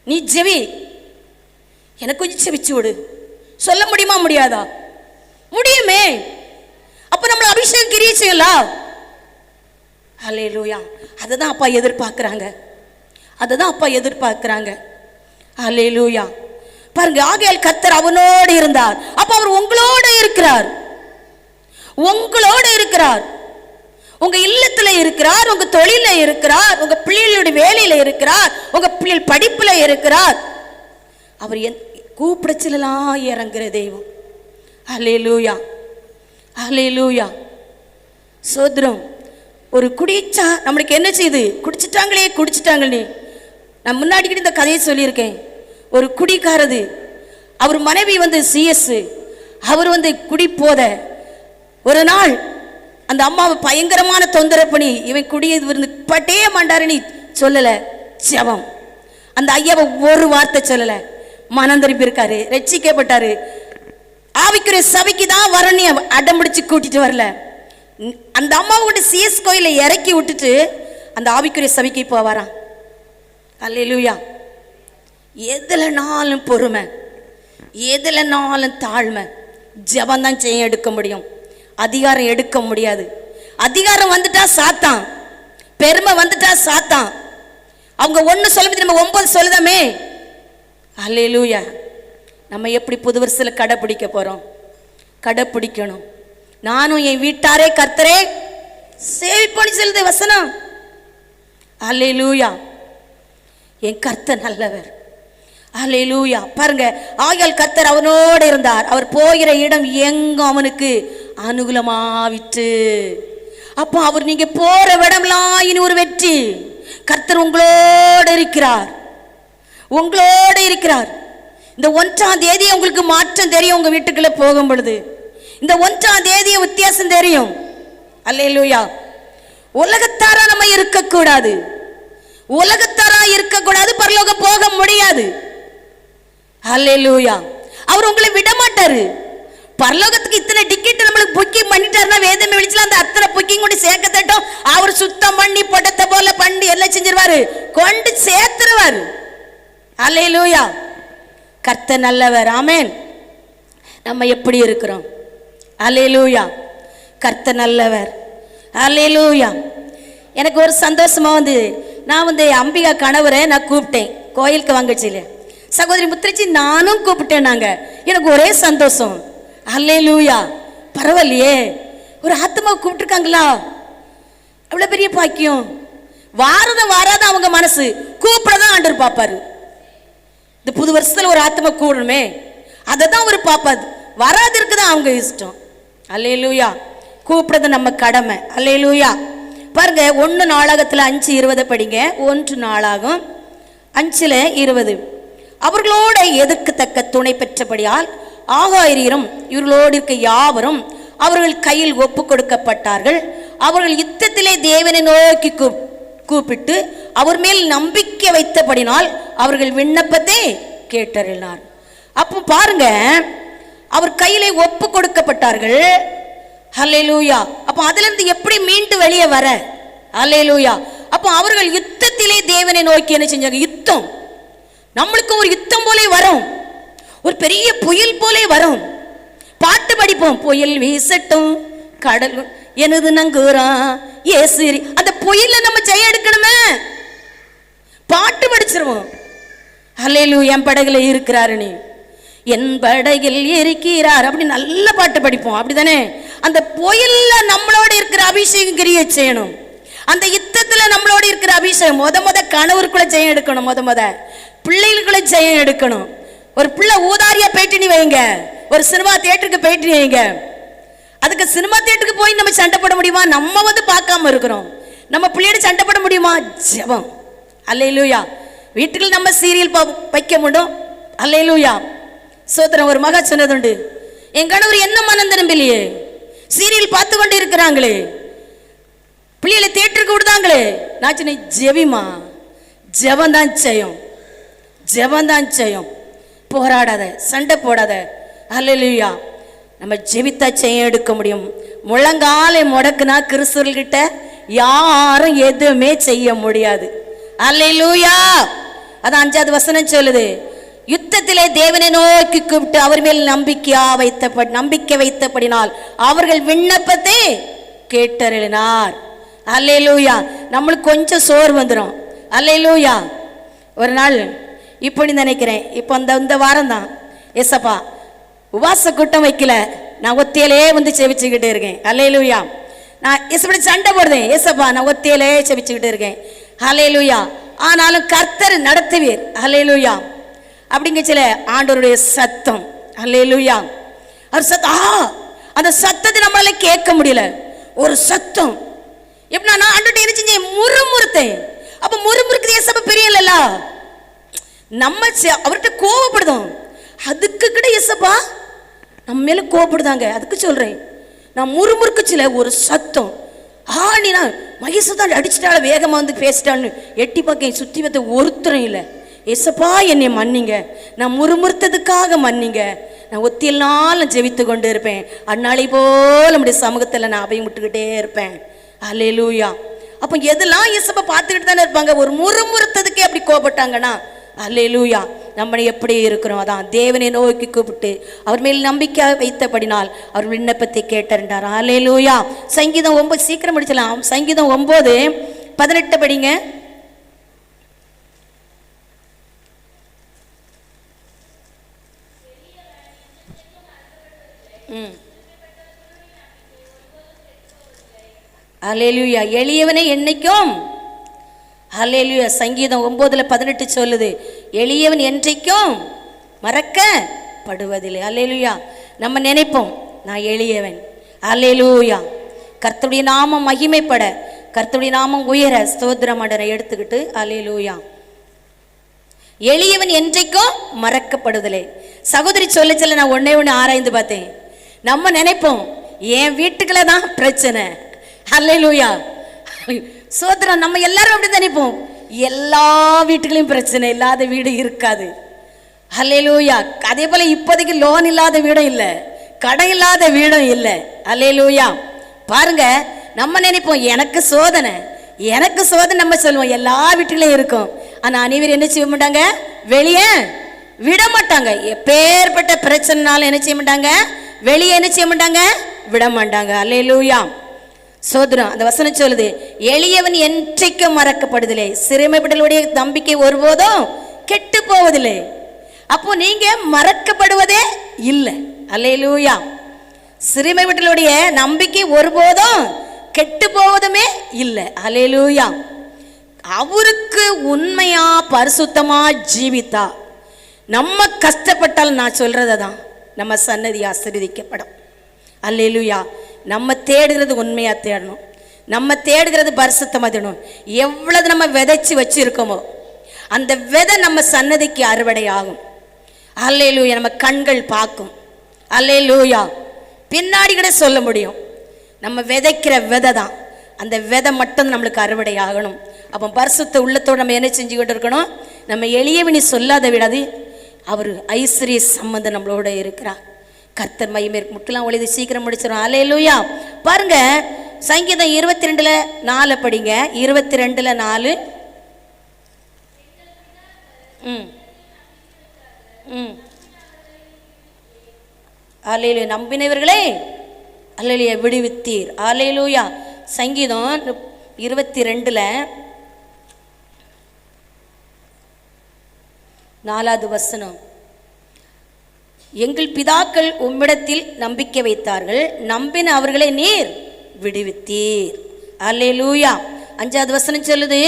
நீ ஜெவி, எனக்கு கொஞ்சம் செவிச்சு விடு. சொல்ல முடியுமா? முடியாதா? முடியுமே. அப்ப நம்மள அபிஷேகம் கிரியை செய்யலாம். அல்லேலூயா. அதுதான் அப்பா எதிர்பார்க்கிறாங்க. அதுதான் அப்பா எதிர்பார்க்கிறாங்க. அல்லேலூயா. பாருங்க, ஆகையால் கர்த்தர் அவனோடு இருந்தார். அப்ப அவர் உங்களோட இருக்கிறார். உங்களோட இருக்கிறார். உங்க இல்லத்துல இருக்கிறார், உங்க தொழில இருக்கிறார், உங்க பிள்ளைகளுடைய வேலையில இருக்கிறார், உங்க பிள்ளைகள் படிப்புல இருக்கிறார். அவர் கூப்பிடச்சலாம் இறங்குற தெய்வம். அல்லேலூயா. அல்லேலூயா. சோதரம். ஒரு குடிச்சா நம்மளுக்கு என்ன செய்யுது? குடிச்சிட்டாங்களே. நான் முன்னாடி இந்த கதையை சொல்லியிருக்கேன். ஒரு குடிக்காரது, அவர் மனைவி சிஎஸ், அவர் குடி போத. ஒரு நாள் அந்த அம்மாவை பயங்கரமான தொந்தரவு பண்ணி இவன் குடியை பட்டே மாண்டாருன்னு சொல்லல, ஜெபம். அந்த ஐயாவை ஒரு வார்த்தை சொல்லல, மனம் திருப்பி இருக்காரு, ரட்சிக்கப்பட்டாரு. ஆவிக்குரிய சபைக்கு தான் வரணும் அடம்பிடிச்சு கூட்டிட்டு வரல. அந்த அம்மாவோட சிஎஸ் கோயில இறக்கி விட்டுட்டு அந்த ஆவிக்குரிய சபைக்கு இப்போ வரான். அல்லேலூயா. எதுலனாலும் பொறுமை, எதுலனாலும் தாழ்மை. ஜெபம் தான் செய்ய எடுக்க முடியும், அதிகாரம் எடுக்க முடியாது. அதிகாரம் வந்துட்டா சாத்தான், பெருமை வந்துட்டா சாத்தான். அவங்க ஒன்று சொல்லும்போது நம்ம 9 சொல்லுதமே. அல்லேலூயா. நம்ம எப்படி புது வருஷத்தில் கடைப்பிடிக்க போறோம்? கடைப்பிடிக்கணும். நானும் என் வீட்டாரே கர்த்தரே சேவிப்போன்னு சொல்லுது வசனம். அல்லேலூயா. என் கர்த்தர் நல்லவர். அல்லேலூயா. பாருங்க, ஆகையால் கர்த்தர் அவனோடு இருந்தார். அவர் போகிற இடம் எங்கும் அவனுக்கு அனுகூலமாவிட்டு. அப்போ அவர் நீங்க போற இடம்லாம் இனி ஒரு வெற்றி. கர்த்தர் உங்களோடு இருக்கிறார், உங்களோடு இருக்கிறார். இந்த 1ஆம் தேதி உங்களுக்கு மாற்றம் தெரியும். உங்க வீட்டுக்குள்ள போகும் பொழுது இந்த 1ஆம் தேதி வித்தியாசம் தெரியும். அல்லேலூயா. உலகத்தாரா நம்ம இருக்கக்கூடாது, உலகத்தாரா இருக்கக்கூடாது, பரலோகம் போக முடியாது. அல்லேலூயா. அவர் உங்களை விட மாட்டாரு. பரலோகத்துக்கு இத்தனை டிக்கெட் நம்மளுக்கு புக்கிங் பண்ணிட்டாருன்னா வேதமே வெளிச்சல அந்த அத்தனை புக்கிங் கொண்டு சேர்க்க தட்டும் அவர் சுத்தம் பண்ணி படத்தை போல பண்ணி எல்லாம் செஞ்சிருவாரு, கொண்டு சேர்த்துருவாரு. அல்லேலூயா. கர்த்தர் நல்லவர். ஆமென். நம்ம எப்படி இருக்கிறோம்? அல்லேலூயா. கர்த்தர் நல்லவர். அல்லேலூயா. எனக்கு ஒரு சந்தோஷமா நான் அம்பிகா கணவரை நான் கூப்பிட்டேன் கோயிலுக்கு வாங்கச்சில. சகோதரி முத்திரச்சி நானும் கூப்பிட்டேன். நாங்க எனக்கு ஒரே சந்தோஷம். அல்லேலூயா. பரவாயில்லையே, ஒரு ஆத்மாவை கூப்பிட்டுருக்காங்களா, அவ்வளவு பெரிய பாக்கியம். வாராத அவங்க மனசு கூப்பிடதான் ஆண்டவர் பாப்பாரு. இந்த புது வருஷத்துல ஒரு ஆத்மா கூடணுமே, அதை தான் அவர் பாப்பாது. வராது இருக்குதான் அவங்க இஷ்டம். அல்லேலூயா. கூப்பிடுறது நம்ம கடமை. அல்லேலூயா. பாருங்க, 1 நாளாகத்துல 5:20 படிங்க. 1 நாளாகும் 5:20. அவர்களோட எதிர்க்கத்தக்க துணை பெற்றபடியால் ஆகாயிரம் இவர்களோடு இருக்க யாவரும் அவர்கள் கையில் ஒப்பு கொடுக்கப்பட்டார்கள். அவர்கள் யுத்தத்திலே தேவனை நோக்கி கூப்பிட்டு அவர் மேல் நம்பிக்கை வைத்தபடினால் அவர்கள் விண்ணப்பத்தை கேட்டறினார். அப்போ பாருங்க, அவர் கையிலே ஒப்பு கொடுக்கப்பட்டார்கள். அல்லேலூயா. அப்போ அதுல இருந்து எப்படி மீண்டு வெளியே வர? அல்லேலூயா. அப்ப அப்போ அவர்கள் யுத்தத்திலே தேவனை நோக்கி என்ன செஞ்சாங்க? யுத்தம். நம்மளுக்கு ஒரு யுத்தம் போலே வரும், ஒரு பெரிய புயல் போலே வரும். பாட்டு படிப்போம், புயல் வீசட்டும் கடல் எனது நங்குறா ஏசிரி. அந்த புயல்ல நம்ம ஜெயம் எடுக்கணுமே, பாட்டு படிச்சிருவோம். அல்லேலூயா, என் படகுல இருக்கிறாரு, நீ என் படகில் இருக்கிறார், அப்படி நல்ல பாட்டு படிப்போம், அப்படிதானே? அந்த புயல்ல நம்மளோட இருக்கிற அபிஷேகம் கிரியை செய்யணும். அந்த யுத்தத்துல நம்மளோட இருக்கிற அபிஷேகம் முத கணவருக்குள்ள ஜெயம் எடுக்கணும், முத பிள்ளைகளுக்குள்ள ஜெயம் எடுக்கணும். ஒரு பிள்ளை ஊதாரியா போயிட்டு நீ வைங்க, ஒரு சினிமா தியேட்டருக்கு போயிட்டு வைங்க, அதுக்கு சினிமா தியேட்டருக்கு போய் நம்ம சண்டை போட முடியுமா? நம்ம வந்து பார்க்காம இருக்கிறோம், நம்ம பிள்ளையோட சண்டை போட முடியுமா? ஜெபம். அல்லேலூயா. வீட்டுக்குள்ள நம்ம சீரியல் வைக்க முடியும். அல்லேலூயா, சோத்திரம். ஒரு மகா சொன்னதுண்டு, என் கணவர் என்ன மனம் திரும்பலையே, சீரியல் பார்த்து கொண்டு இருக்கிறாங்களே, பிள்ளைகளை தியேட்டருக்கு விடுதாங்களே. நான் சொன்னேன், ஜெபிமா, ஜெபந்தான் செய்யும், ஜெபந்தான் செய்யும். போராடாத, சண்டை போடாத. அல்லேலூயா. நம்ம ஜெபித்தா செய்ய எடுக்க முடியும். முழங்காலை முடக்குனா கிறிஸ்துவர்கிட்ட யாரும் எதுவுமே செய்ய முடியாது. அல்லேலூயா. அதான் 5வது வசனம் சொல்லுது, யுத்தத்திலே தேவனை நோக்கி கூப்பிட்டு அவர் மேல் நம்பிக்கை வைத்தபடினால் அவர்கள் விண்ணப்பத்தை கேட்டருளினார். அல்லேலூயா. நம்மளுக்கு கொஞ்சம் சோறு வந்துடும். அல்லேலூயா. ஒரு நாள் இப்படி நினைக்கிறேன், இப்போ இந்த வாரம் தான் ஏசப்பா உபாச கூட்டம் வைக்கல, நான் ஒத்தையிலே வந்து செவிச்சுக்கிட்டே இருக்கேன். அல்லேலூயா. நான் இப்படி சண்டை போடுறேன், ஏசப்பா நான் ஒத்தையிலே செவிச்சுக்கிட்டே இருக்கேன். அல்லேலூயா. ஆனாலும் கர்த்தர் நடத்துவீர். அல்லேலூயா. அப்படிங்க சில ஆண்டவருடைய சத்தம். அல்லேலூயா. அவர் சத்தம், அந்த சத்தத்தை நம்மளால கேட்க முடியல. ஒரு சத்தம் எப்படின்னா, நான் ஆண்டவர்கிட்ட என்ன செஞ்சேன்? முறுமுறுத்தேன். அப்ப முறுமுறுக்குது ஏசப்பா பெரிய இல்லல்ல, நம்ம அவர்கிட்ட கோவப்படுதோம். அதுக்கு கூட ஏசப்பா நம்ம மேல கோவப்படுதாங்க. அதுக்கு சொல்றேன், நான் முறுமுறுக்குச்சுல ஒரு சத்தம். ஆனினா மகேசதான் அடிச்சுட்டால, வேகமா வந்து பேசிட்டான்னு எட்டி பார்க்க சுத்தி பார்த்த ஒருத்தரும் இல்லை. ஏசப்பா என்னை மன்னிங்க, நான் முறுமுறுத்ததுக்காக மன்னிங்க. நான் ஒத்தியல் நாளும் ஜெபித்து கொண்டு இருப்பேன், அந்நாளை போல நம்முடைய சமூகத்தில் நான் அபயம் விட்டுக்கிட்டே இருப்பேன். அல்லேலூயா. அப்போ எதெல்லாம் ஏசப்பா பார்த்துக்கிட்டு தானே இருப்பாங்க. ஒரு முறுமுறுத்ததுக்கே அப்படி கோபப்பட்டாங்கன்னா, அல்லேலூயா, நம்ம எப்படி இருக்கிறோம்? அதான் தேவனை நோக்கி கூப்பிட்டு அவர் மேல் நம்பிக்கை வைத்தபடினால் அவர் விண்ணப்பத்தை கேட்டார். அல்லேலூயா. சங்கீதம் 9, சீக்கிரம் முடிச்சலாம். சங்கீதம் 9:18 படிங்க. அல்லேலூயா. எளியவனை என்னைக்கும். அல்லேலூயா. சங்கீதம் 9:18 சொல்லுது, எளியவன் என்றைக்கும் மறக்கப்படுவதில்லை. அல்லேலூயா. நம்ம நினைப்போம், நான் எளியவன். அல்லேலூயா. கர்த்தருடைய நாமம் மகிமைப்பட, கர்த்தருடைய நாமம் உயர, ஸ்தோத்திரம் அடரை எடுத்துக்கிட்டு. அல்லேலூயா. எளியவன் என்றைக்கும் மறக்கப்படுவதில்லை. சகோதரி சொல்ல நான் ஒன்னே ஒன்று ஆராய்ந்து பார்த்தேன். நம்ம நினைப்போம், என் வீட்டுக்குள்ள தான் பிரச்சனை. அல்லேலூயா. சோதரம். நம்ம எல்லாரும் அப்படி நினைப்போம், எல்லா வீட்டுகளையும் பிரச்சனை இல்லாத வீடு இருக்காது. அல்லேலூயா. அதே போல இப்போதைக்கு லோன் இல்லாத வீடும் இல்லை, கடன் இல்லாத வீடும் இல்லை. அல்லேலூயா. பாருங்க, நம்ம நினைப்போம் எனக்கு சோதனை, எனக்கு சோதனை. நம்ம சொல்லுவோம் எல்லா வீட்டுகளையும் இருக்கும். ஆனா அனைவரும் என்ன செய்ய மாட்டாங்க? வெளியே விட மாட்டாங்க. எப்பேற்பட்ட பிரச்சனைனாலும் என்ன செய்ய மாட்டாங்க? வெளியே என்ன செய்ய மாட்டாங்க? விட மாட்டாங்க. அல்லேலூயா. சோதரம். அந்த வசனம் சொல்லுது, எளியவன் என்றைக்கும் மறக்கப்படுதில்லை, சிறுமைப்பட்டவருடைய நம்பிக்கை ஒருபோதும் கெட்டு போவதில்லை. அப்போ நீங்க மறக்கப்படுவதே இல்லை. அல்லேலூயா. சிறுமைப்பட்டவருடைய நம்பிக்கை ஒருபோதும் கெட்டு போவதுமே இல்லை. அல்லேலூயா. அவருக்கு உண்மையா பரிசுத்தமா ஜீவித்தா நம்ம கஷ்டப்பட்டால், நான் சொல்றதான், நம்ம சன்னதி ஆசீர்வதிக்கப்படும். அல்லேலூயா. நம்ம தேடுகிறது உண்மையா தேடணும், நம்ம தேடுகிறது பரிசுத்தமா தேடணும். எவ்வளவு நம்ம விதைச்சு வச்சிருக்கோமோ அந்த விதை நம்ம சன்னதிக்கு அறுவடை ஆகும். அல்லேலூயா. நம்ம கண்கள் பார்க்கும். அல்லேலூயா. பின்னாடி கூட சொல்ல முடியும், நம்ம விதைக்கிற விதை தான், அந்த விதை மட்டும் நம்மளுக்கு அறுவடை ஆகணும். அப்போ பரிசுத்த உள்ளத்தோடு நம்ம என்ன செஞ்சு கொண்டு இருக்கணும்? நம்ம எளியவனி சொல்லாத விடாது, அவர் ஐஸ்வர்ய சம்பந்தம் நம்மளோட இருக்கிறார். கர்த்தர் மையமே முட்டெல்லாம் ஒளிது சீக்கிரம் முடிச்சிடும். அல்லேலூயா. பாருங்க, சங்கீதம் 22:4 படிங்க. 22:4. அல்லேலூயா. நம்பினவர்களே அல்லேலூயா விடுவித்தீர். அல்லேலூயா. சங்கீதம் 22:4 எங்கள் பிதாக்கள் உம்மிடத்தில் நம்பிக்கை வைத்தார்கள், நம்பின அவர்களை நீர் விடுவித்தீர். அல்லேலூயா. 5 சொல்லுது,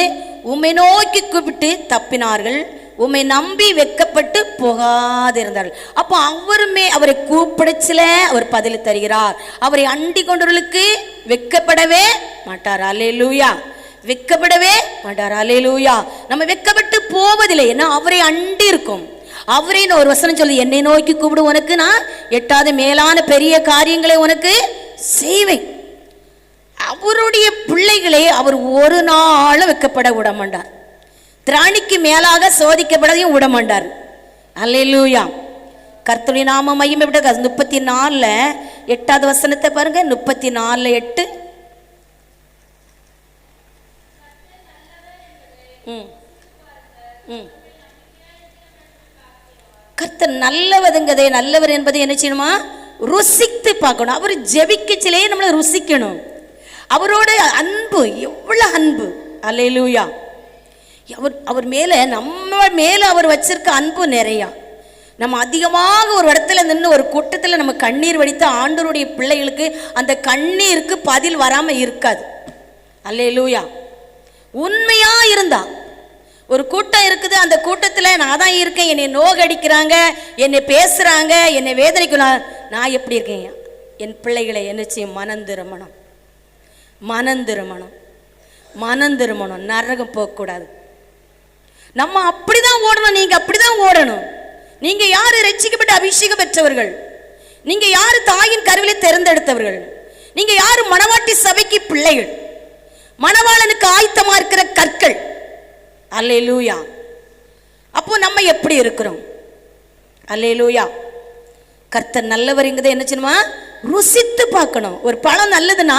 உம்மை நோக்கி கூப்பிட்டு தப்பினார்கள், உம்மை நம்பி வெட்கப்பட்டு போகாதிருந்தார்கள். அப்போ அவரை கூப்பிடச்சில அவர் பதில் தருகிறார். அவரை அண்டி கொண்டவர்களுக்கு வெட்கப்படவே மாட்டார். அல்லேலூயா. வெட்கப்படவே மாட்டார். அல்லேலூயா. நம்ம வெட்கப்பட்டு போவதில்லை, ஏன்னா அவரை அண்டி இருக்கும். அவரே ஒரு வசனம் சொல்லி, என்னை நோக்கி கூப்பிடு, உனக்கு நான் எட்டாவது மேலான பெரிய காரியங்களை உனக்கு செய்வேன். அவருடைய பிள்ளைகளை அவர் ஒரு நாளும் வெட்கப்பட விட மாட்டார். திராணிக்கு மேலாக சோதிக்கப்படதையும் விட மாட்டார். அல்லேலூயா. கர்த்தருடைய நாம மகிமைப்பட. 34 8வது வசனத்தை பாருங்க. 34:8. கர்த்தர் நல்லவதுங்கதே, நல்லவர் என்பதை என்ன செய்யணுமா? ருசித்து பார்க்கணும். அவர் ஜெபிக்கச்சிலே நம்மளை ருசிக்கணும். அவரோட அன்பு எவ்வளவு அன்பு. அல்லேலூயா. அவர் மேல, நம்ம மேல அவர் வச்சிருக்க அன்பு நிறையா. நம்ம அதிகமாக ஒரு இடத்துல நின்று ஒரு கூட்டத்தில் நம்ம கண்ணீர் வடித்த ஆண்டவருடைய பிள்ளைகளுக்கு அந்த கண்ணீருக்கு பதில் வராம இருக்காது. அல்லேலூயா. உண்மையா இருந்தா ஒரு கூட்டம் இருக்குது, அந்த கூட்டத்தில் நான் தான் இருக்கேன், என்னை நோகடிக்கிறாங்க, என்னை பேசுறாங்க, என்னை வேதனைக்கணும், நான் எப்படி இருக்கேன்? என் பிள்ளைகளை என்ன செய்யும்? மனந்திருமணம், மனந்திருமணம், மனந்திருமணம். நரகம் போகக்கூடாது. நம்ம அப்படிதான் ஓடணும். நீங்க அப்படிதான் ஓடணும். நீங்க யாரு? ரட்சிக்கப்பட்ட அபிஷேகம் பெற்றவர்கள். நீங்க யாரு? தாயின் கருவிலே தேர்ந்தெடுத்தவர்கள். நீங்க யாரு? மணவாட்டி சபைக்கு பிள்ளைகள், மணவாளனுக்கு ஆயத்தமா இருக்கிற கற்கள். அல்லேலூயா. அப்போ நம்ம எப்படி இருக்கிறோம்? அல்லேலூயா. கர்த்தர் நல்லவர்ங்கிறத என்ன செய்யணுமா? ருசித்து பார்க்கணும். ஒரு பழம் நல்லதுன்னா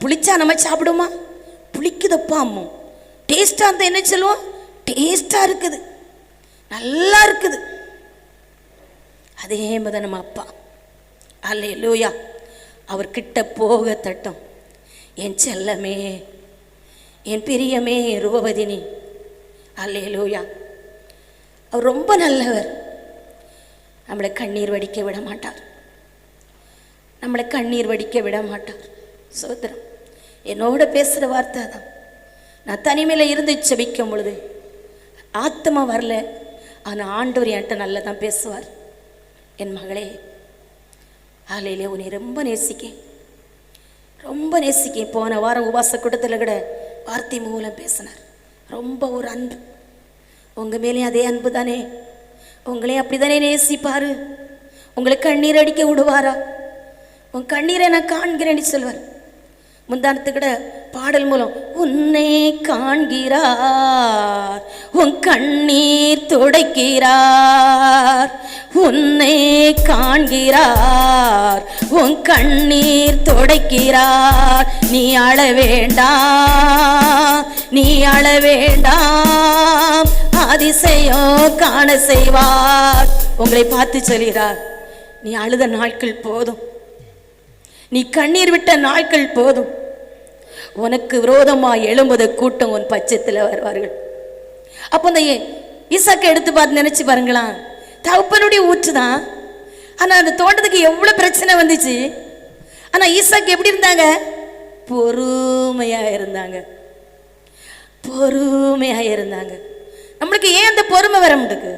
புளிச்சா நம்ம சாப்பிடுமா? புளிக்குதப்பா அம்மோ. டேஸ்டா இருந்தா என்ன சொல்லுவோம்? டேஸ்டா இருக்குது, நல்லா இருக்குது. அதே மாதிரி நம்ம அப்பா. அல்லேலூயா. அவர்கிட்ட போக தட்டும். என் செல்லமே, என் பிரியமே, ரூபவதினி. அல்லேலூயா. அவர் ரொம்ப நல்லவர். நம்மளை கண்ணீர் வடிக்க விட மாட்டார். நம்மளை கண்ணீர் வடிக்க விட மாட்டார். சோதரம் என்னோட பேசுகிற வார்த்தை தான். நான் தனிமையில் இருந்து செபிக்கும் பொழுது ஆத்மா வரல, ஆனால் ஆண்டவர் என்கிட்ட நல்லா தான் பேசுவார். என் மகளே, ஆலையிலே உன்னை ரொம்ப நேசிக்கேன், ரொம்ப நேசிக்கேன். போன வாரம் உபாச கூட்டத்தில் கூட வார்த்தை மூலம் பேசினார். ரொம்ப ஒரு அன்பு. உங்கள் மேலே அதே அன்பு தானே? உங்களே அப்படி தானே நேசிப்பார்? உங்களை கண்ணீர் அடிக்க விடுவாரா? உன் கண்ணீரை நான் காண்கிறேன்னு சொல்வார். முந்தானத்துக்கிட பாடல் மூலம் உன்னை காண்கிறார், உன் கண்ணீர் துடைக்கிறார். உன்னை காண்கிறார், உன் கண்ணீர் துடைக்கிறார். நீ அழ வேண்டாம், நீ அழ வேண்டாம், அதிசயம் காண செய்வார். உங்களை பார்த்து சொல்கிறார், நீ அழுத நாட்கள் போதும், நீ கண்ணீர் விட்ட நாட்கள் போதும். உனக்கு விரோதமாக எழும்புத கூட்டம் உன் பட்சத்தில் வருவார்கள். அப்போ இந்த ஈசாக்கை எடுத்து பார்த்து நினைச்சு பாருங்களா, தகப்பனுடைய ஊற்று தான். ஆனால் அந்த தோட்டத்துக்கு எவ்வளோ பிரச்சனை வந்துச்சு. ஆனால் ஈசாக்கு எப்படி இருந்தாங்க? பொறுமையாக இருந்தாங்க, பொறுமையாக இருந்தாங்க. நம்மளுக்கு ஏன் அந்த பொறுமை வர முடியுது?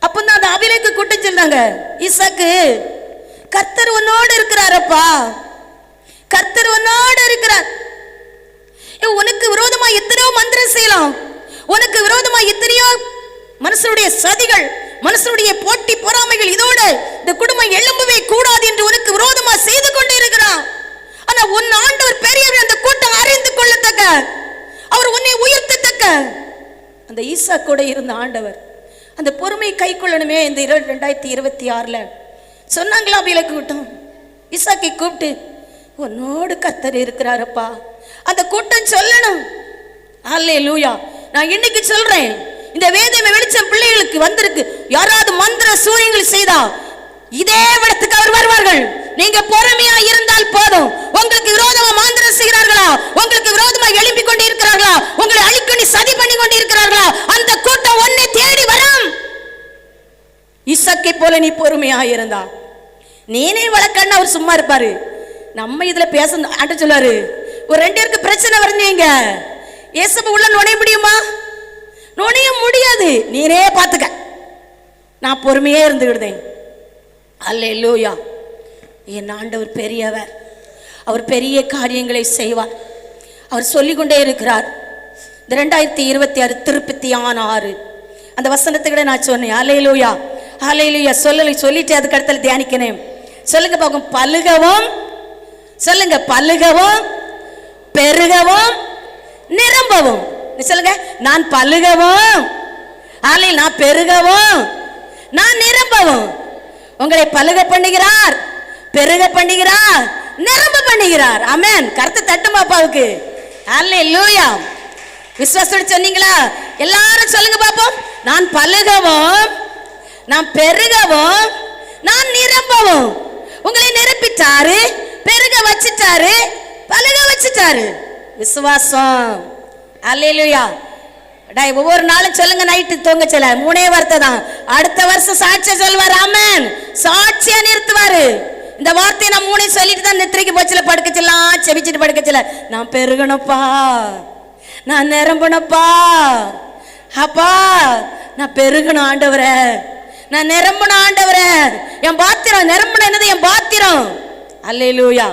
அப்போ தான் அந்த அபிலேக்கு கூட்டம் சொன்னாங்க, ஈசாக்கு கர்த்தர் உன்னோடு இருக்கிறாரப்பா, கர்த்தர் உன்னோடு இருக்கிறார். உனக்கு விரோதமா எத்தனையோ மந்திரம் செய்யலாம், உனக்கு விரோதமா எத்தனையோ மனுஷனுடைய சதிகள், மனுஷனுடைய போட்டி பொறாமைகள், இதோட இந்த குடும்பம் எழும்பவே கூடாது என்று உனக்கு விரோதமா செய்து கொண்டு இருக்கிறான். ஆனா உன் ஆண்டவர் பெரியவர், அந்த கூட்டம் அறிந்து கொள்ளத்தக்க, அவர் உன்னை உயர்த்தத்தக்க அந்த ஈசாக்கோட இருந்த ஆண்டவர் அந்த பொறுமையை கை கொள்ளணுமே. இந்த 2026 சொன்னாங்களா அபிலேக்கு கூட்டம் ஈசாக்கை கூப்பிட்டு, உன்னோடு கர்த்தர் இருக்கிறாரப்பா. அந்த கூட்டம் சொல்லணும். அல்லேலூயா. நான் இன்னைக்கு சொல்றேன், இந்த வேதமே வெளிச்சம் பிள்ளைகளுக்கு வந்திருக்கு. யாராவது மந்திர சூரியங்கள் செய்தா இதே இடத்துக்கு அவர் வருவார்கள். நீங்க பொறுமையா இருந்தால் போதும். உங்களுக்கு விரோதமா மாந்திரம் செய்கிறார்களா, உங்களுக்கு விரோதமா எழுப்பி கொண்டு இருக்கிறார்களா, உங்களை அழிக்கொண்டு சதி பண்ணி கொண்டு இருக்கிறார்களா, அந்த கூட்டம் ஒன்னை தேடி வரும். ஈசாக்கை போல நீ பொறுமையா இருந்தா நீனே வளர்க்கன்னு அவர் சும்மா இருப்பாரு. நம்ம இதுல பேச ஆட்ட சொல்லாரு. ஒரு 2 பேருக்கு பிரச்சனை வருந்தீங்க, ஏசப்ப உள்ள நுழைய முடியுமா? நுழைய முடியாது. நீனே பார்த்துக்க, நான் பொறுமையே இருந்துக்கிட்டேன். அல்லேலூயா. என் ஆண்டவர் பெரியவர், அவர் பெரிய காரியங்களை செய்வார். அவர் சொல்லிக்கொண்டே இருக்கிறார். இந்த 2026 திருப்பத்தி 6 அந்த வசனத்தை கூட நான் சொன்னேன். அல்லேலூயா, அல்லேலூயா. சொல்லிட்டு அதுக்கு அடுத்த தியானிக்கணும். சொல்லுங்க பார்க்கும். பலுகவும், சொல்லுங்க, பலுகவும் பெருகவும் நிரம்பவும். சொல்லுங்க, நான் பலுகவும், நான் பெருகவும், நான் நிரம்பவும். உங்களை பலுக பண்ணுகிறார், பெருக பண்ணுகிறார், நிரம்ப பண்ணுகிறார். ஆமென். கருத்து தட்டுமா அப்பாவுக்கு? அல்லேலூயா. விசுவாசத்தோட சொன்னீங்களா? எல்லாரும் சொல்லுங்க பாப்போம். நான் பலுகவும், நான் பெருகவும், நான் நிரம்பவும். உங்களை நிரப்பிட்டாரு, பெருக வச்சிட்டாரு, பலுக வச்சிட்டாரு. விசுவாசம். அல்லேலூயா. ஒவ்வொரு நாளும் சொல்லுங்க, நைட்டு தூங்க சொல்ல 3 வார்த்தை தான். அடுத்த வருஷம் சாட்சியா சொல்வார். ஆமென். சாட்சியா நிறுத்துவாரு. இந்த வார்த்தையை நான் 3 சொல்லிட்டு தான் நித்திரைக்கு போச்சல, படுக்கச்சலாம், செபிச்சுட்டு படுக்கச்சல. நான் பெருகணுப்பா, நான் நிரம்பணுப்பா, அப்பா நான் பெருகணும் ஆண்டவரே, நான் நிரம்பணும் ஆண்டவரே. என் பாத்திரம் நிரம்பணும். என்னது என் பாத்திரம்? அல்லேலூயா.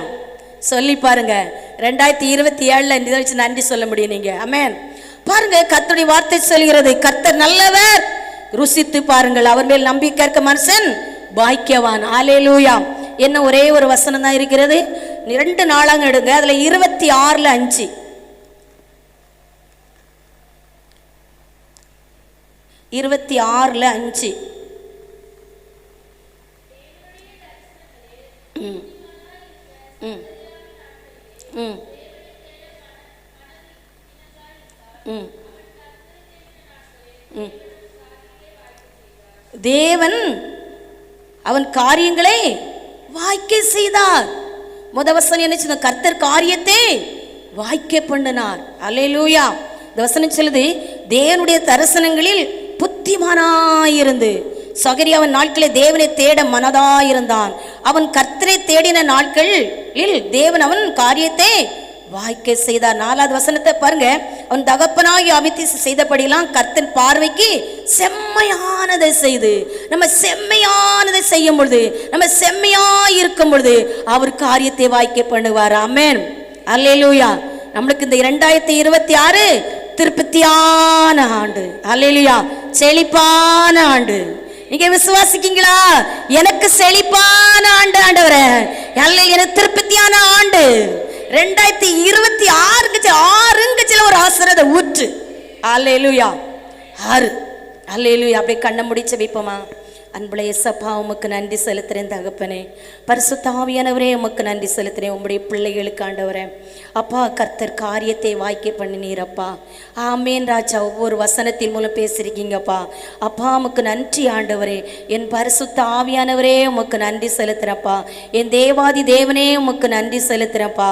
சொல்லி பாருங்க. 2027 நிகழ்ச்சி நன்றி சொல்ல முடியும் நீங்க. ஆமென். பாருங்க, கர்த்தருடைய வார்த்தை சொல்கிறது, கர்த்தர் நல்லவர், ருசித்து பாருங்கள், அவர் மேல் நம்பிக்கை இருக்க மனுஷன் பாக்கியவான். அல்லேலூயா. என்ன ஒரே ஒரு வசனம் தான் இருக்கிறது. 2 நாளாங்க எடுங்க. அதுல 26:5 26:5 தேவன் அவன் காரியங்களை வாய்க்க செய்தார். முதவசனம் என்ன சொன்ன? கர்த்தர் காரியத்தை வாய்க்க பண்ணினார். அல்லேலூயா. இந்த வசனம் சொல்லுது, தேவனுடைய தரிசனங்களில் புத்திமானாயிருந்து. சகரியாவின் நாட்களில் தேவனை தேட மனதாயிருந்தான். அவன் கர்த்தரை தேடின நாட்களில் தேவன் அவன் காரியத்தை வாய்க்க செய்தார். 4வது வசனத்தை பாருங்க. அவன் தகப்பனாகி அமித்தி செய்தபடியெல்லாம் கர்த்தன் பார்வைக்கு செம்மையானதை செய்து. நம்ம செம்மையானதை செய்யும் பொழுது, நம்ம செம்மையா இருக்கும் பொழுது அவர் காரியத்தை வாய்க்க பண்ணுவார். ஆமென். அல்லேலூயா. நம்மளுக்கு இந்த 2026 திருப்தியான ஆண்டு. அல்லேலூயா. செழிப்பான ஆண்டு. நீங்க விசுவாசிக்கீங்களா? எனக்கு செழிப்பான ஆண்டு ஆண்டவரே, எனக்கு திருப்தியான ஆண்டு. 2026 ஒரு ஆசீர்வாத ஊற்று. அல்லேலூயா. 6. அல்லேலூயா. அப்படியே கண்ணை முடிச்சு வைப்போமா? அன்புள்ள இயேசப்பா, உமக்கு நன்றி செலுத்துறேன் தகப்பனே. பரிசுத்த ஆவியானவரே, உமக்கு நன்றி செலுத்துறேன். உம்முடைய பிள்ளைகளுக்கு ஆண்டவரே, அப்பா கர்த்தர் காரியத்தை வாய்க்க பண்ணினீரப்பா. ஆமேன் ராஜா. ஒவ்வொரு வசனத்தின் மூலம் பேசிருக்கீங்கப்பா. அப்பா உமக்கு நன்றி ஆண்டவரே. என் பரிசுத்த ஆவியானவரே, உமக்கு நன்றி செலுத்துறப்பா. என் தேவாதி தேவனே, உமக்கு நன்றி செலுத்துறப்பா.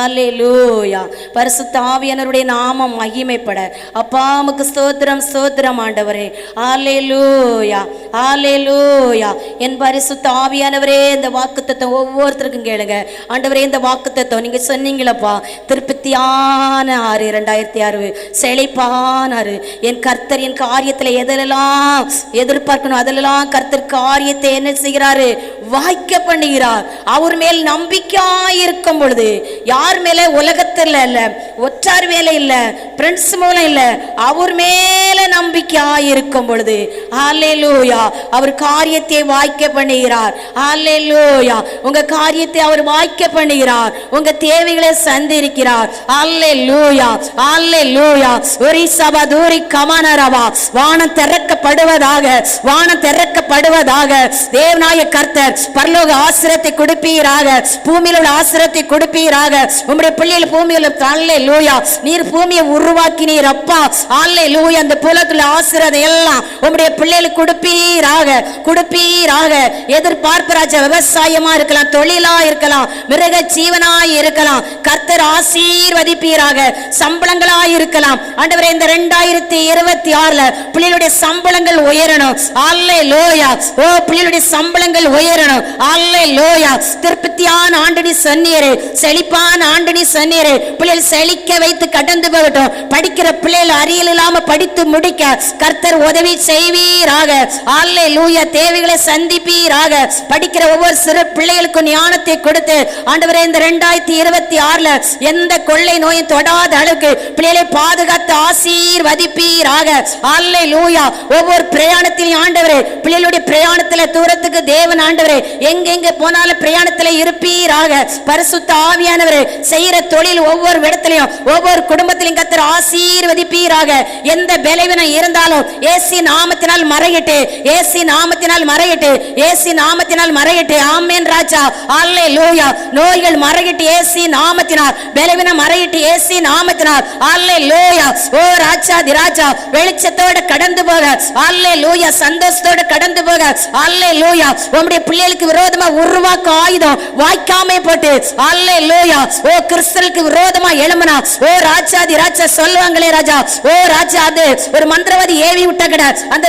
அல்லேலூயா. பரிசுத்த ஆவியானவருடைய நாமம் மகிமைப்பட அப்பா உமக்கு ஸ்தோத்திரம், ஸ்தோத்திரம் ஆண்டவரே. அல்லேலூயா, அல்லேலூயா. என் பரிசுத்த ஆவியானவரே, இந்த வாக்குத்தத்தம் ஒவ்வொருத்தருக்கும் கேளுங்க ஆண்டவரே. இந்த வாக்குத்தத்தம் நீங்க சொன்னீங்களப்பா, திருப்தியான 6 2006 செழிப்பான 6. என் கர்த்தர் என் காரியத்தில் எதெல்லாம் எதிர்பார்க்கணும் அதெல்லாம் கர்த்தர் காரியத்தை என்ன செய்கிறாரு? வாய்க்க பண்ணுகிறார். அவர் மேல் நம்பிக்கையாயிருக்கும் பொழுது, யார் மேல? உலகத்தில் இல்ல, ஒற்றார் மேல இல்ல, ஃப்ரெண்ட்ஸ் மூலம் இல்ல, அவர் மேல நம்பிக்கையாயிருக்கும் பொழுது அல்லேலூயா அவர் காரியத்தை வாய்க்க பண்ணுகிறார். அல்லேலூயா. உங்க காரியத்தை அவர் வாய்க்க பண்ணுகிறார். உங்க தேவைகளை சந்திக்கிறார். அல்லேலூயா அல்லேலூயா. உரிசபா தூரி கமனரவா. வானம் திறக்கப்படுவதாக, வானம் திறக்கப்படுவதாக. தேவனாய கர்த்தர் பரலோக ஆசீர்வாதத்தை கொடுப்பீராக, பூமியில் உள்ள ஆசீர்வாதத்தை கொடுப்பீராக. உம்முடைய பிள்ளைகள் பூமியில் அல்லேலூயா நீர் பூமியை உருவாக்கினீர் அப்பா. அல்லேலூயா அந்த புலத்துல ஆசீர்வாதம் எல்லாம் உம்முடைய பிள்ளைகளுக்கு கொடுப்பீராக, கொடுப்பீராக. எதிர்பார்ப்பு ராஜா விவசாயமா இருக்கலாம், தொழிலா இருக்கலாம், மிருக ஜீவனாய் இருக்கலாம், கர்த்தர் ஆசீர்வதிப்பீராக. சம்பளங்களாய் இருக்கலாம் ஆண்டவரே. இந்த 2026 பிள்ளைகளுடைய சம்பளங்கள் உயரணும். அல்லேலூயா. ஓ பிள்ளைகளுடைய சம்பளங்கள் உயரணும். அல்லேலூயா. திருப்தியான ஆண்டனி சொன்னீரே, செழிப்பான ஆண்டனி சொன்னீரே. பிள்ளைகள் செழிக்க வைத்து கடந்து போகட்டும். படிக்கிற பிள்ளைகள் அறியல் இல்லாம படித்து முடிக்க கர்த்தர் உதவி செய்வீராக. அல்லேலூயா. தேவைகளை சந்திப்பீராக. படிக்கிற ஒவ்வொரு சிறு பிள்ளைகளுக்கும் ஞானத்தை கொடுத்து ஆண்டவரே இந்த 2026 எந்த கொள்ளை நோயும் தொடாத அளவுக்கு பிள்ளைகளை பாதுகாத்து ஆசீர்வதிப்பீராக. அல்லேலூயா. ஒவ்வொரு பிரயாணத்திலும் ஆண்டவரே பிள்ளைகளுடைய பிரயாணத்துல தூரத்துக்கு தேவன் ஆண்டவரே எங்கெங்க போனாலும் பிரயாணத்துல இருப்பீராக. பரிசுத்த ஆவியானவரே செய்யற தொழில் ஒவ்வொரு இடத்திலையும் ஒவ்வொரு குடும்பத்திலும் கர்த்தர் ஆசீர்வதிப்பீராக. எந்த பலவீனம் இருந்தாலும் இயேசு நாமத்தினால் மறையிட்டு, இயேசு நாமத்தினால் மறையிட்டு, இயேசு நாமத்தினால் மறையிட்டு. ஆமென் ராஜா. அல்லேலூயா. நோய்கள் மறையிட்டு இயேசு நாமத்தினால், பலவீனம் மறையிட்டு இயேசு நாமத்தினால். அல்லேலூயா. ஓ ராஜாதி ராஜா வெளிச்சத்தோட கடந்து போக. அல்லேலூயா. சந்தோஷத்தோட கடந்து போக. அல்லேலூயா. உம்முடைய பிள்ளைகளுக்கு விரோதமா உருவாக்க ஆயுதம் வாய்க்காமே போட்டு. அல்லேலூயா. ஓ கிறிஸ்தலுக்கு விரோதமா எழுமனா. ஓ ராஜாதி ராஜா சொல்லுவாங்களே ராஜா. ஓ ராஜா அது ஒரு மந்திரவாதி ஏவி விட்ட கிட அந்த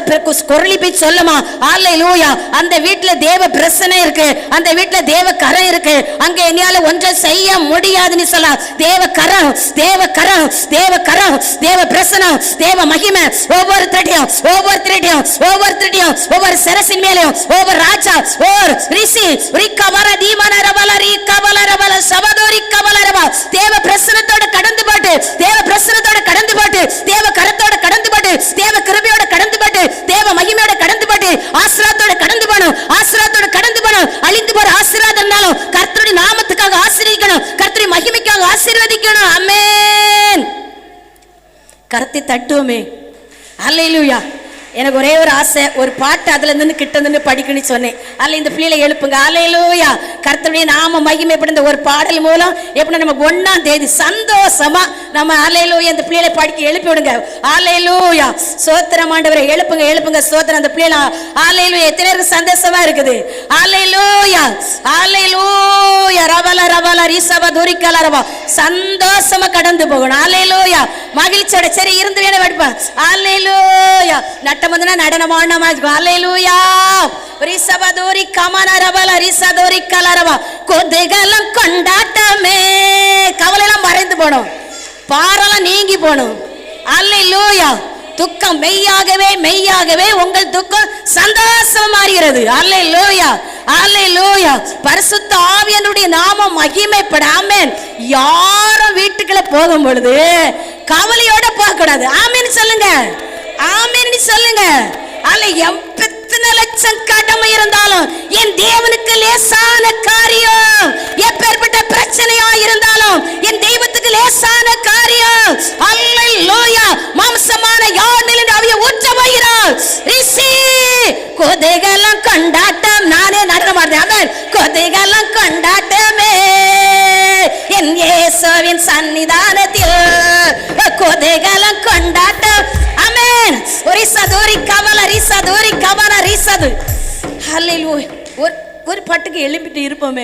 குரலி போய் சொல்லுமா. அல்லேலூயா. அந்த வீட்டுல தேவ பிரசனை இருக்கு, அந்த வீட்டுல தேவ கரம் இருக்கு, அங்க என்னால ஒன்றை செய்ய முடியாதுன்னு சொல்ல. தேவ கரம், தேவ கரம், தேவ கரம், தேவ பிரசனம், தேவ மகிமை ஒவ்வொரு தடியும், ஒவ்வொரு திரடியும், ஒவ்வொரு திரடியும், ஒவ்வொரு சரசின் மேலையும், ஒவ்வொரு ராஜா ஓர் ரிசி ரிக்கவர தீமன ரபல ரிக்கவல ரபல சபதோரி கவல ரபா. தேவ பிரசனத்தோட கடந்து போட்டு, தேவ பிரசனத்தோட கடந்து போட்டு, தேவ கரத்தோட கடந்து போட்டு, தேவ கிருபையோட கடந்து போட்டு, தேவ மகிமையோட கடந்து போட்டு, ஆசீர்வாதத்தோட கடந்து போணும், ஆசீர்வாதத்தோட கடந்து போணும். அழிந்து போற ஆசீர்வாதம் இருந்தாலும் கர்த்தருடைய நாமத்துக்காக ஆசீர்வதிக்கணும், கர்த்தருடைய மகிமைக்காக ஆசீர்வதிக்கணும். ஆமென். கரத்தை தட்டுவோமே. அல்லேலூயா. எனக்கு ஒரே ஒரு ஆசை, ஒரு பாட்டு அதுல இருந்து கிட்ட இருந்து படிக்கணும்னு சொன்னேன். அல்ல இந்த பிள்ளைகளை எழுப்புங்க. அல்லேலூயா. கர்த்தருடைய நாம மகிமைப்படுத்த ஒரு பாடல் மூலம் எப்படி நமக்கு 1ஆம் தேதி சந்தோஷமா நம்ம அல்லேலூயா இந்த பிள்ளைகளை படிக்க எழுப்பி விடுங்க. அல்லேலூயா. சோத்திரம் ஆண்டவரே. எழுப்புங்க எழுப்புங்க. சோத்திரம். அந்த பிள்ளைகளை அல்லேலூயா எத்தனை பேருக்கு சந்தோஷமா இருக்குது. அல்லேலூயா அல்லேலூயா. ரவல ரவல ரிசப துரிக்கல ரவா. சந்தோஷமா கடந்து போகணும். அல்லேலூயா. மகிழ்ச்சியோட சரி இருந்து வேணும் படிப்பேன். அல்லேலூயா. நட்டமதுனா நடனமான அல்லேலூயா. ரிசபதோரி கமனரபல ரிசதோரி கலரவா. கொதைகளம் கொண்டாட்டமே. கவலையெல்லாம் மறைந்து போணும், பாரெல்லாம் நீங்கி போணும். அல்லேலூயா. துக்கம் மெய்யாகவே மெய்யாகவே உங்கள் துக்கம் சந்தோஷம் மாறுகிறது. அல்லேலூயா அல்லேலூயா. பரிசுத்த ஆவியானவருடைய நாமம் மகிமைப்பட. ஆமென். யாரும் வீட்டுக்குள்ள போகும் பொழுது கவலையோட போக கூடாது. ஆமென் சொல்லுங்க. ஆமென் சொல்லுங்க. அல்ல எத்தனை லட்சம் கடமை இருந்தாலும் என் தேவனுக்கு லேசான காரியம். எப்பேற்பட்ட பிரச்சனையா இருந்தாலும் என் தெய்வத்துக்கு லேசான காரியம். அல்லேலூயா. மாம்சமான யார் மேலும் அவைய ஊற்ற போகிறார். ரிசி கொதைகளம் கொண்டாட்டம். நானே நடனம் ஆடுறேன். ஆமென். கொதைகளம் கொண்டாட்டமே என் இயேசுவின் சன்னிதானத்தில். கொதைகளம் கொண்டாட்டம். ஆமென். ரிசதோரி கவல ரிசதோரி கவல ரிசது. அல்லேலூயா. ஒரு பாட்டுக்கு எழுப்பிட்டு இருப்போமே.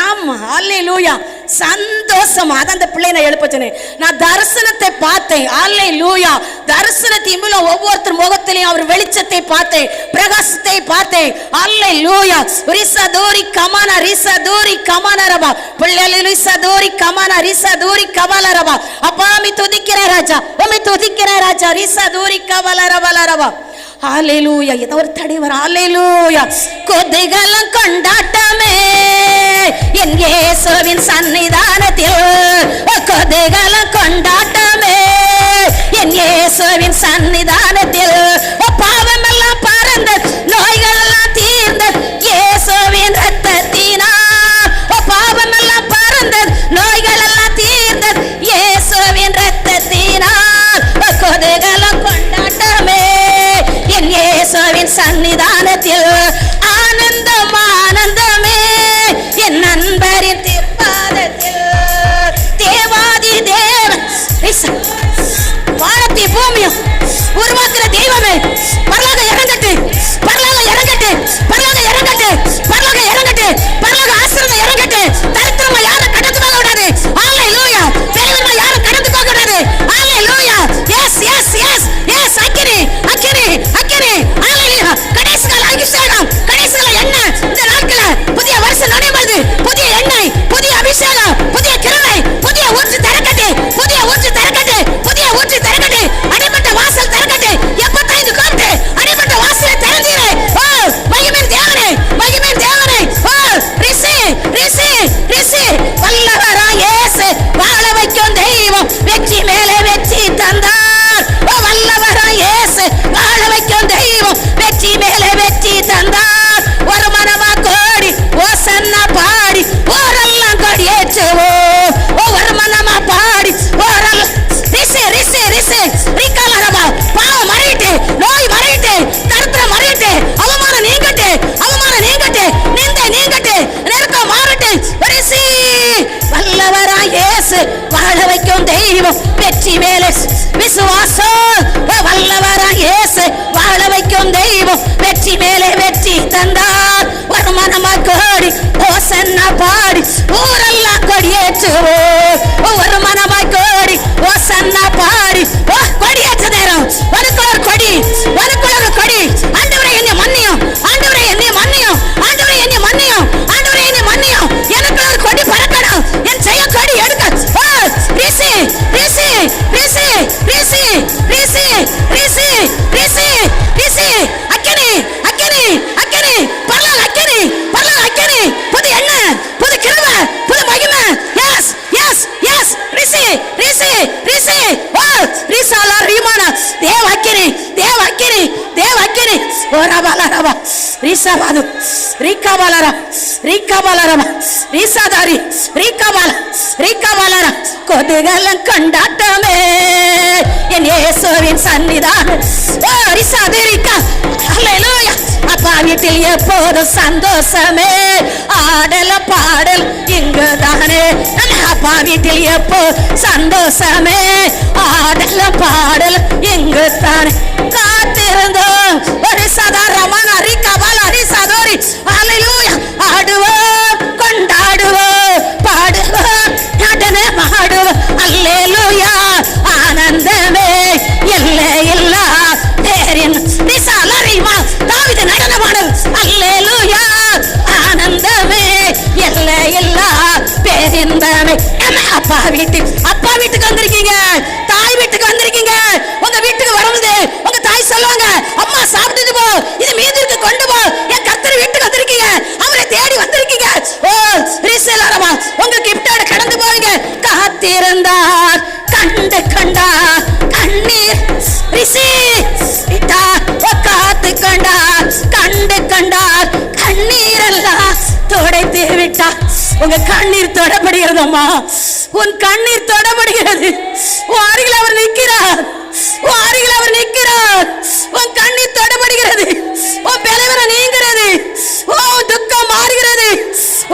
ஆமா. அல்லேலூயா. சந்தோஷமா. அதான் அந்த பிள்ளை நான் எழுப்ப சொன்னேன். நான் தரிசனத்தை பார்த்தேன். அல்லேலூயா. தரிசனத்தின் மூலம் ஒவ்வொருத்தர் முகத்திலையும் அவர் வெளிச்சத்தை பார்த்தேன், பிரகாசத்தை பார்த்தேன். அல்லேலூயா. ரிசதோரி கமன ரிசதோரி கமனரபா. பிள்ளைகள் ரிசதோரி கமன ரிசதோரி கவலரபா. அப்பாமி துதிக்கிற ராஜா, உம்மை துதிக்கிற ராஜா. ரிசதோரி கவலரபலரபா. அல்லேலூயா. ஏதோ ஒரு தடைவர். அல்லேலூயா. கொதைகளம் கொண்டாட்டமே என் இயேசுவின் சன்னிதானத்தில். கொதைகளம் கொண்டாட்டமே என் இயேசுவின் சன்னிதானத்தில். பாவமெல்லாம் பறந்த, நோய்கள் எல்லாம் தீர்ந்த இயேசுவின் ரத்தத்தினால். பாவமெல்லாம் பறந்த, நோய்கள் எல்லாம் தீர்ந்த மேலே வெற்றி தந்தார். ஒரு மனமாய் கோடி ஓசன்னா பாடி ஊரெல்லாம் கொடியேற்றுவோம். ஒரு மனமாய் கோடி ஓசன்னா பாடி கொடியேற்ற நேரம். வனுக்குளர் கொடி, வனுக்குளர் கொடி. ஆண்டவரே என்னை மன்னியும், ஆண்டவரே என்னை மன்னியும், ஆண்டவரே என்னை மன்னியும், ஆண்டவரே என்னை மன்னியும். எனக்கு ஒரு கொடி பறக்கணும், என் செய்ய கொடி எடுக்க. ரிசி ரிசி ரிசி ரிசி ரிசி ரிசி ரிசி ரிசி அக்கினி அக்கினி அக்கினி பரலோக அக்கினி, பரலோக அக்கினி. புது எண்ணெய், புது கிருபை, புது மகிமை. S S S Rishi Rishi Rishi ரிசாலா ரிமானா தேவ அக்கினி, தேவ அக்கினி, தேவ அக்கினி. ஓரபாலரபா ரிசபாது ரிகபாலர ரிகபாலரப ரிசாதாரி ரிகபால ரிகபாலர. கொதுகலம் கொண்டாட்டமே என் இயேசுவின் சன்னிதானம். ரிசாதிரிகா ஹல்லேலூயா. அப்பா வீட்டில் எப்போதும் சந்தோஷமே, ஆடல பாடல் இங்கு தானே. அப்பா வீட்டில் எப்போ சந்தோஷமே, ஆடல பாடல் இங்கு தானே. காத்திருந்தோம் ஒரு சதாரமான ரிகபால ரிசாதோரி. ஹல்லேலூயா. ஆடுவோம், கொண்டாடுவோம், பாடுவோம், நடனே பாடுவோம். அல்லேலூயா. ஆனந்தமே எல்லை இல்லா பேரின் ரிசாலரிமா தாவீது நடனமானது. அல்லேலூயா. ஆனந்தமே எல்லை இல்லா பேரின்பமே. அப்பா வீட்டுக்கு வந்திருக்கீங்க, தாய் வீட்டுக்கு வந்திருக்கீங்க. உங்க வீட்டுக்கு வரும்போது உங்க தாய் சொல்லுவாங்க, அம்மா சாப்பிட்டுட்டு போ, இது மீதிக்கு கொண்டு போ. என் கர்த்தர் வீட்டுக்கு வந்திருக்கீங்க, அவரை தேடி வந்திருக்கீங்க. ஓ ரிசலரமா உங்க கிஃப்டோட கடந்து போவீங்க. காத்திருந்தார் கண்டு கண்டார் கண்ணீர் ரிசி இட்டா. காத்து கண்டார் கண்டு கண்டார் கண்ணீர் எல்லாம் துடைத்து விட்டார். உங்க கண்ணீர் தொடப்படுகிறதம்மா, உன் கண்ணீர் தொடப்படுகிறது. உன் அருகில் அவர் நிற்கிறார், உன் அருகில் அவர் நிற்கிறார். உன் கண்ணீர் தொடப்படுகிறது, உன் பெலவரை நீங்கிறது, ஓ துக்கம் மாறுகிறது.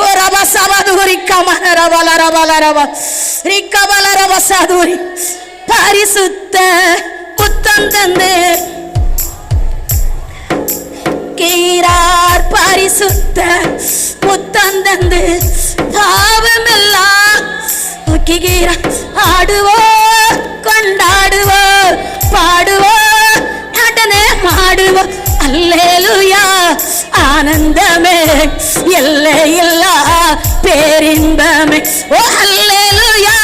ஓ ரபா சபாதுரி கமன ரபல ரபல ரபா ரிகபல ரப சாதுரி. பரிசுத்த புத்தம் தந்து கீரார், பரிசுத்த புத்தம் தந்து பாவமெல்லாம் தூக்கிகிறார். ஆடுவோம், கொண்டாடுவோம், பாடுவோம், நடனே மாடுவோம். அல்லேலூயா. ஆனந்தமே எல்லை இல்லா பேரின்பமே. ஓ அல்லேலூயா.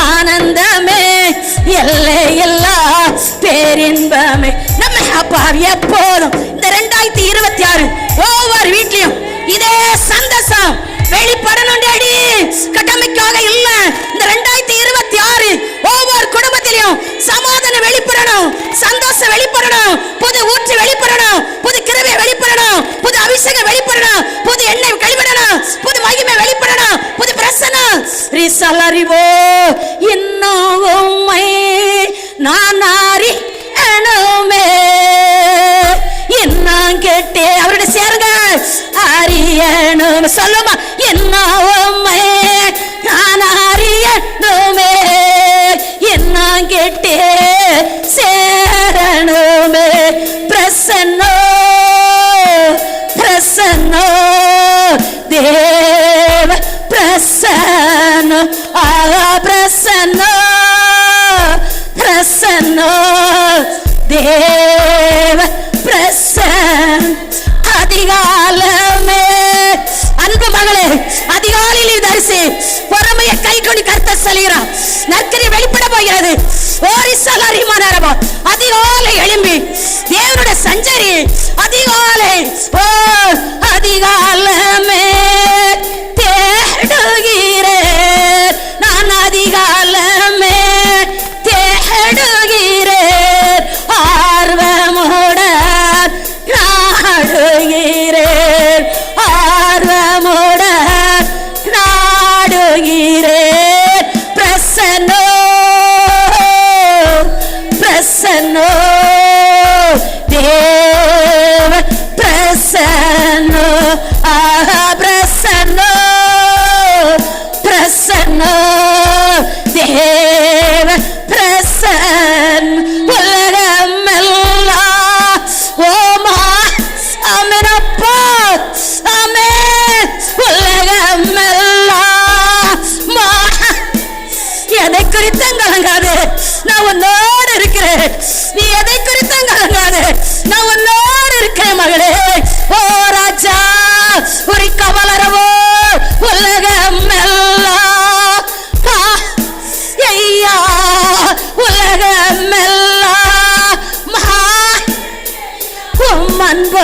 ஆனந்தமே எல்லை இல்லா பேரின்பமே. நம்ம அப்பா எப்போதும் இந்த 2026 ஒவ்வொரு வீட்லயும் இதே சந்தோஷம் வெளிப்படணும். டேடி கடமைக்காக இல்ல, இந்த 2026 ஒவ்வொரு குடும்பத்திலும் சமாதானம் வெளிப்படணும், சந்தோஷம் வெளிப்படணும், புது ஊற்று வெளிப்படணும், புது கிருபை வெளிப்படணும், புது அபிஷேகம் வெளிப்படணும், புது எண்ணெய் வெளிப்படணும், புது மகிமை வெளிப்படணும், புது பிரசன்னம். ரிசலரிவோ இன்னும் உம்மை நான் அறி அனுமே என்ன கேட்டே அவருடைய சேருங்க. அறியணும் சொல்லுமா. என்ன உம்மை நான் அறியணுமே, என்ன கேட்டே சேரணுமே. பிரசன்னோ பிரசன்னோ தேவ பிரசன்னோ. பிரசன்னோ பிரசன்னோ தேவ பிரசன். அதிகாலமே அன்பு மகளே, அதிகாலையில் தரிசி பொறுமையை கை கொண்டு கர்த்தர் சொல்கிறார். நற்கரி வெளிப்பட போகிறது. அதிகாலை எழும்பி தேவனுடைய சஞ்சரி. அதிகாலை ஓ அதிகாலமே தேடுகிறேன் நான், அதிகாலமே தேடுகிறேன் ஆர்வமுடன் நாடுகிறேன், ஆர்வமுடன் நாடுகிறேன். பிரசன்னோ பிரசன்னோ தேவ பிரசன்னோ. ஆஹா பிரசன்னோ பிரசன்னோ தேவ பிரசன். உலகமெல்லாம் ஓமா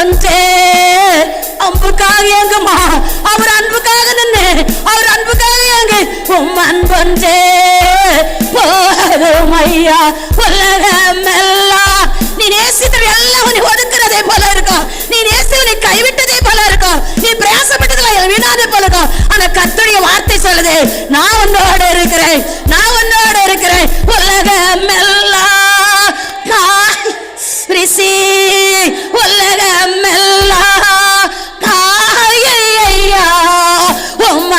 அன்பொன்றே. அன்புக்காக ஏங்குமா, அவர் அன்புக்காக நின்று, அவர் அன்புக்காக ஏங்கு. அன்பொன்றே போதும் ஐயா. உலகமெல்லாம் நீ நேசித்தது எல்லாம் உன்னை ஒதுக்குறதே போல இருக்கும். நீ நேசித்தவனை கைவிட்டதே போல இருக்கும். நீ பிரயாசப்பட்டதுல வீணாதே போல இருக்கும். ஆனா கர்த்தருடைய வார்த்தை சொல்லுது, நான் உன்னோடு இருக்கிறேன், நான் உன்னோடு இருக்கிறேன். உலகமெல்லாம் உலகமெல்லாம் ஐயா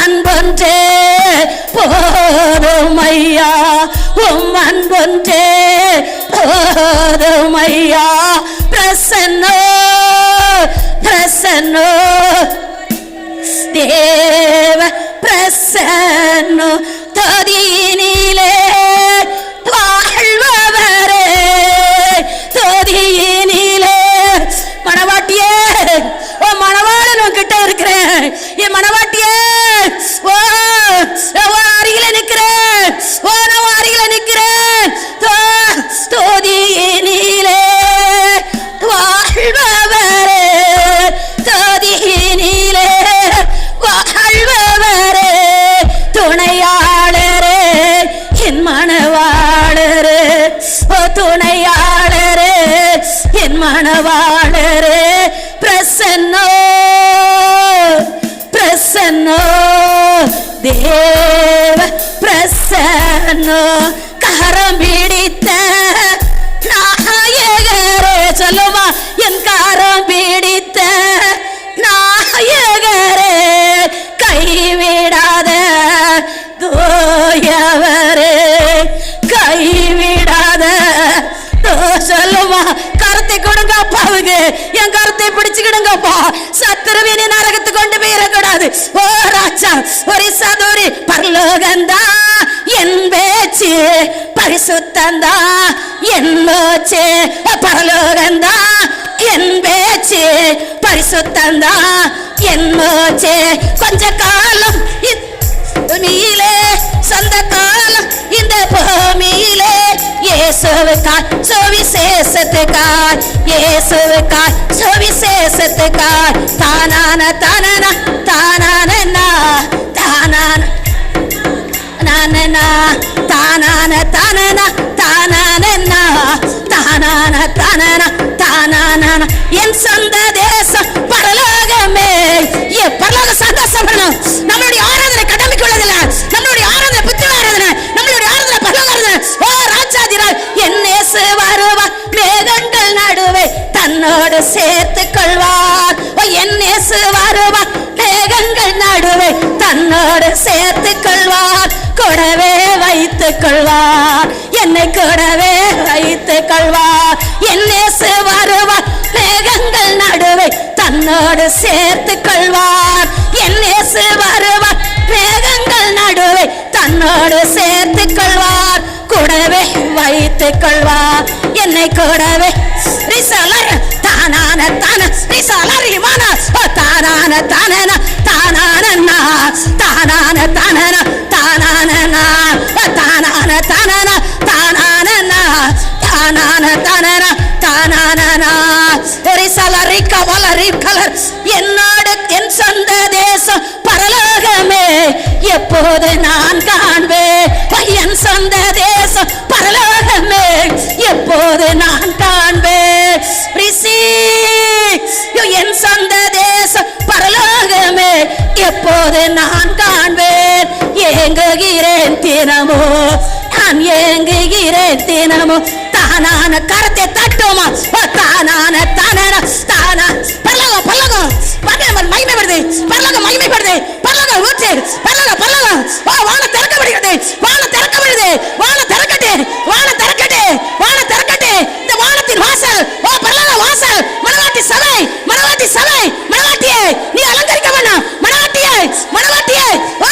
அன்பொன்றே போதும் ஐயா. அன்பொன்றே போதும் ஐயா. பிரசன்னோ பிரசன்னோ தேவ பிரசன்னோ தொதியினிலே வாழ்பவரே. தொதியினிலே மணவாட்டியே, ஓ மணவாளன் கிட்ட இருக்கிறேன். என் மணவாட்டியே, ஓ அருகில நிற்கிறேன், ஓ நான் அருகில நிற்கிறேன். தொதியினிலே வாழ்பவரே, தொதியினிலே வாழ்பவரே. துணையாளரே என் மணவாளரே, ஓ துணையாளரே என் மணவாளரே. பிரசன்னோ பிரசன்னோ தேவ பிரசன்னோ. கரம் பிடித்த நாயகரே, சொல்லுமா என் கரம் பிடித்த நாயகரே. கைவிடாத தூயவரே, கைவிடாத. சொல்லுமா கருத்தை கொடுங்க அப்பாவுக்கு, என் கருத்தை பிடிச்சுக்கிடுங்கப்பா. சத்துருவின் நரகத்து கொண்டு போயிடக்கூடாது. ஓ ராஜா ஒரு சதுரி பரலோகந்தா என் பேச்சு, பரிசுத்தந்தா என் மூச்சு. பரலோகந்தா என் பேச்சு, பரிசுத்தந்தா என் மூச்சு. கொஞ்ச காலம் பூமியிலே, சொந்த காலம் இந்த பூமியிலே. இயேசுவுக்காய் சுவிசேஷத்துக்காய், இயேசுவுக்காய் சுவிசேஷத்துக்காய். தானான தானான தானான தானான நானா தானான தானான தானான தானான தானான தானான. என் சொந்த தேசம் பரலோகமே. பரலோக சந்தோஷம் பண்ணணும். நம்மளுடைய ஆராதனை கடமைக்கு உள்ளதில்லை, நம்மளுடைய ஆராதனை புத்தி ஆராதனை, நம்மளுடைய ஆராதனை பரலோக ஆராதனை. ஓ ராஜாதிராஜ் என் இயேசு வருவார், மேகங்கள் நடுவே தன்னோடு சேர்த்துக் கொள்வார். ஓ என் இயேசு வருவார், மேகங்கள் நடுவே தன்னோடு சேர்த்துக் கொள்வார். கூடவே வைத்துக் கொள்வார், என்னை கூடவே வைத்துக் கொள்வார். என் இயேசு வருவார், மேகங்கள் நடுவே தன்னோடு சேர்த்துக் கொள்வார். என் இயேசு வருவார், மேகங்கள் நடுவே தன்னோடு சேர்த்துக் கொள்வார். கூடவே வைத்துக் கொள்வார், என்னை கூடவே. தானான தான ரிசாலரிமான தானான தானன தானான தானான தானன தானான தானான தானன தானான தானான தானன தானான. ரிசாலரி கவலரி கலர். என்னோடு என் சொந்த தேசம் பரலோகமே. எப்போது நான் காண்பேன் என் சொந்த தேசம் பரலோகமே. எப்போது நான் காண்பேன் என் சொந்த தேசம் பரலோகமே. எப்போது நான் காண்பேன். ஏங்குகிறேன் தினமோ, நான் ஏங்குகிறேன் தினமோ. தானான கரத்தை தட்டுமா, தானான தானான தானா. பரலோகம் பரலோகம் மகிமை வருது, பரலோகம் மகிமை வருது, பரலோகம் ஊற்று, பரலோகம் பரலோகம். வானம் திறக்கப்படுகிறது, வானம் திறக்கப்படுகிறது, வானம் திறக்கட்டு, வானம் திறக்கட்டு, வானம் திறக்கட்டு. இந்த வானத்தின் வாசல், ஓ பரலோக வாசல். மணவாட்டி சபை, மணவாட்டி சபை, மணவாட்டியே நீ அலங்கரிக்க வேண்டாம். மணவாட்டியே மணவாட்டியே, ஓ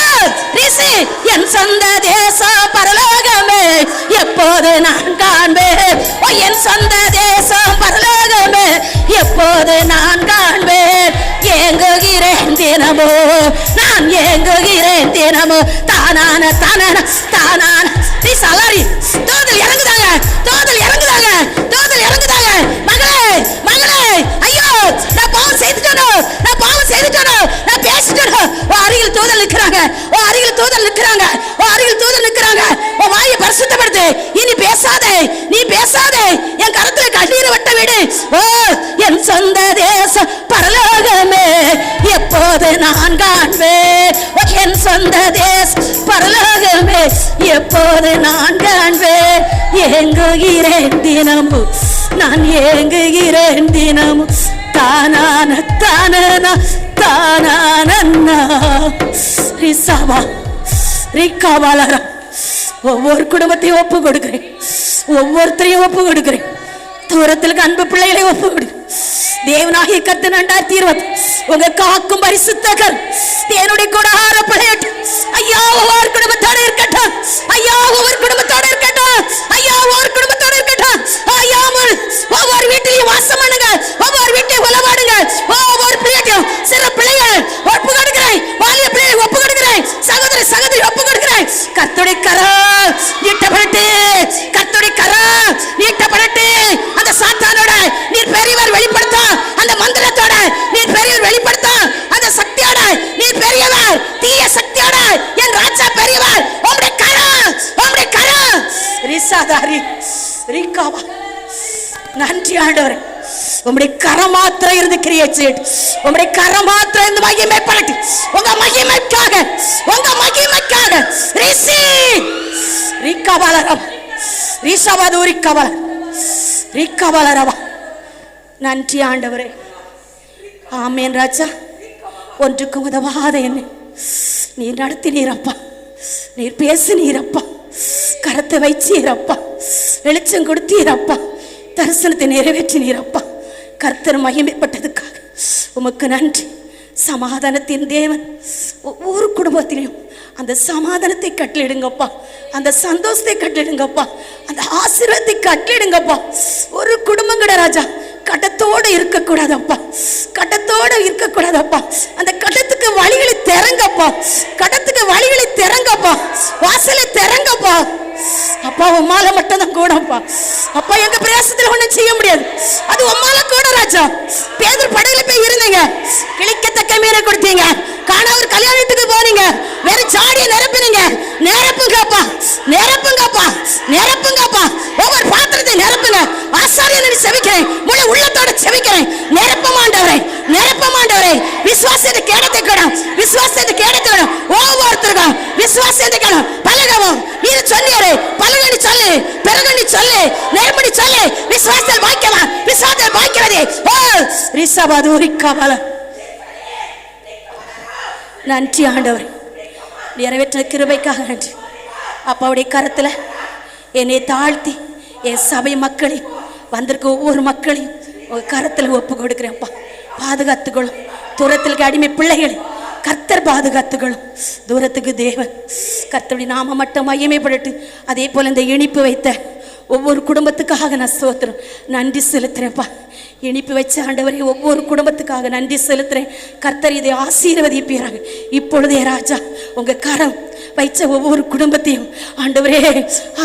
ரிசி என் சொந்த தேசம் பரலோகமே. எப்போது நான் காண்பேன். ஓ என் சொந்த தேசம் பரலோகமே. எப்போது நான் காண்பேன். ஏங்குகிறேன் தினமோ, நான் ஏங்குகிறேன் தினமோ. தானான தானான தானான ரிசாலரி. தோதல் இறங்குதாங்க, தோதல் இறங்குதாங்க, தோதல் இறங்குதாங்க. மகளே மகளே, ஐயோ நான் நிக்கிறாங்க, அருகில் தூதர் நிக்கிறாங்க. உன் வாயை பரிசுத்தப்படுத்து. இனி பேசாதே, நீ பேசாதே. என் கரத்துல கண்ணீரை வட்ட விடு. ஓ என் சொந்த தேசம் பரலோகமே எப்போது நான் காண்பேன். என் சொந்த தேசம் பரலோகமே எப்போது நான் காண்பேன். ஏங்குகிறேன் தினமும், நான் ஏங்குகிறேன் தினமும். தானான தானானா தானானா ரிசாவா ரிக்காவாலரா. ஒவ்வொரு குடும்பத்தையும் ஒப்பு கொடுக்கிறேன், ஒவ்வொருத்தரையும் ஒப்பு கொடுக்கிறேன். தூரத்திற்கு அன்பு பிள்ளைகளை ஒப்பு கொடு. தேவனாகிய கர்த்தர் 2020 உங்க காக்கும் பரிசுத்தகர் தேவனுடைய கொடார படையட்டும். ஐயா ஒவ்வொரு குடும்பத்தோட இருக்கட்டும். ஐயா ஒவ்வொரு குடும்பத்தோட இருக்கட்டும். ஐயா ஒவ்வொரு குடும்பத்தோட இருக்கட்டும். ஐயா ஒவ்வொரு வீட்டிலையும் வாசம் பண்ணுங்க, ஒவ்வொரு வீட்டையும் உலவாடுங்க. ஒவ்வொரு பிள்ளையும் சிறு பிள்ளைகள் ஒப்பு கொடுக்கிறேன், வாலிய பிள்ளைகளை ஒப்பு கொடுக்கிறேன், சகோதர சகோதரி ஒப்பு கொடுக்கிறேன். கர்த்தருடைய கரம் நீட்டப்பட்டு, கர்த்தருடைய கரம் நீட்டப்பட்டு. அந்த சாத்தானோட நீர் பெரியவர் வெளிப்படுத்த, அந்த மந்திரத்தோட நீர் பெரியவர் வெளிப்படுத்த, அந்த சக்தியோட நீர் பெரியவர், தீய சக்தியோட என் ராஜா பெரியவர். உம்முடைய கரம், உம்முடைய கரம் ரிசாதாரி ரிகாவா. நன்றி ஆண்டவரே, உம்முடைய கரம் மாத்திரம் இருந்து கிரியேட் செய்து, உம்முடைய கரம் மாத்திரம் இருந்து மகிமைப்படட்டும். உங்க மகிமைக்காக, உங்க மகிமைக்காக ரிசி ரிகாவாலரா ரிசாவாது ரிகாவால ரிகாவாலரா. நன்றி ஆண்டவரே. ஆமேன் ராஜா. ஒன்றுக்கும் உதவாத என்னை நீர் நடத்தினீரப்பா, நீர் பேசினீரப்பா, கரத்தை வைச்சீரப்பா, வெளிச்சம் கொடுத்தீரப்பா, தரிசனத்தை நிறைவேற்றினீரப்பா. கர்த்தர் மகிமைப்பட்டதுக்காக உமக்கு நன்றி. சமாதானத்தின் தேவன் ஒவ்வொரு குடும்பத்திலையும் அந்த சமாதானத்தை கட்டளிடுங்கப்பா, அந்த சந்தோஷத்தை கட்டளிடுங்கப்பா, அந்த ஆசீர்வாதத்தை கட்டளிடுங்கப்பா. ஒரு குடும்பம் கூட ராஜா கடத்தோடு இருக்கக்கூடாதப்பா, கடத்தோடு இருக்கக்கூடாதப்பா. அந்த கடத்துக்கு வழிகளை திறங்கப்பா, கடத்துக்கு வழிகளை திறங்கப்பா, வாசலை திறங்கப்பா. அப்பா உம்மால மட்டும் தான் கூடப்பா. அப்பா எங்க பிரயாசத்துல ஒண்ணும் செய்ய முடியாது, அது உம்மால கூட ராஜா. பேதர் படகுல போய் இருந்தீங்க, கிழிக்கத்தக்க மீனை கொடுத்தீங்க. காணாவூர் கல்யாணத்துக்கு போனீங்க, வேற சாடியை நிரப்பினீங்க. நிரப்புங்கப்பா, நிரப்புங்கப்பா, நிரப்புங்கப்பா. ஒவ்வொரு பாத்திரத்தை நிரப்புங்க. ஆசாரியனை செவிக்கிறேன், முழு உள்ளத்தோட செவிக்கிறேன். நிரப்பமாண்டவரே, நிரப்பமாண்டவரே. விசுவாசத்தை கேடத்தை கடும், விசுவாசத்தை கேடத்தை கடும். ஒவ்வொருத்தருக்கும் விசுவாசத்தை கடும் பழகவும். நீ சொன்னீரே பழகணி சொல்லு, பிறகணி சொல்லு, நேர்மணி சொல்லு. விசுவாசத்தில் வாய்க்கவா, விசுவாசத்தில் வாய்க்கிறதே. ஓ ரிசபாது ரிகாவால. நன்றி ஆண்டவரே, நிறைவேற்ற கிருபைக்காக நன்றி. அப்பாவுடைய கரத்துல என்னை தாழ்த்தி என் சபை மக்களையும் வந்திருக்க ஒவ்வொரு மக்களையும் உங்க கரத்துல ஒப்பு கொடுக்கிறேன்ப்பா. பாதுகாத்துக்கொள்ளும். தூரத்திற்கு அடிமை பிள்ளைகளை கர்த்தர் பாதுகாத்துக்கொள்ளும். தூரத்துக்கு தேவன் கர்த்தருடைய நாம மட்டும் மகிமைப்படட்டு. அதே போல இந்த இனிப்பு வைத்த ஒவ்வொரு குடும்பத்துக்காக நான் ஸ்தோத்திரம் நன்றி செலுத்துறேன்ப்பா. இனிப்பு வச்ச ஆண்டவரே ஒவ்வொரு குடும்பத்துக்காக நன்றி செலுத்துறேன். கர்த்தர் இதை ஆசீர்வதிப்பீராக. இப்பொழுதே ராஜா உங்க கரம் வைச்ச ஒவ்வொரு குடும்பத்தையும் ஆண்டவரே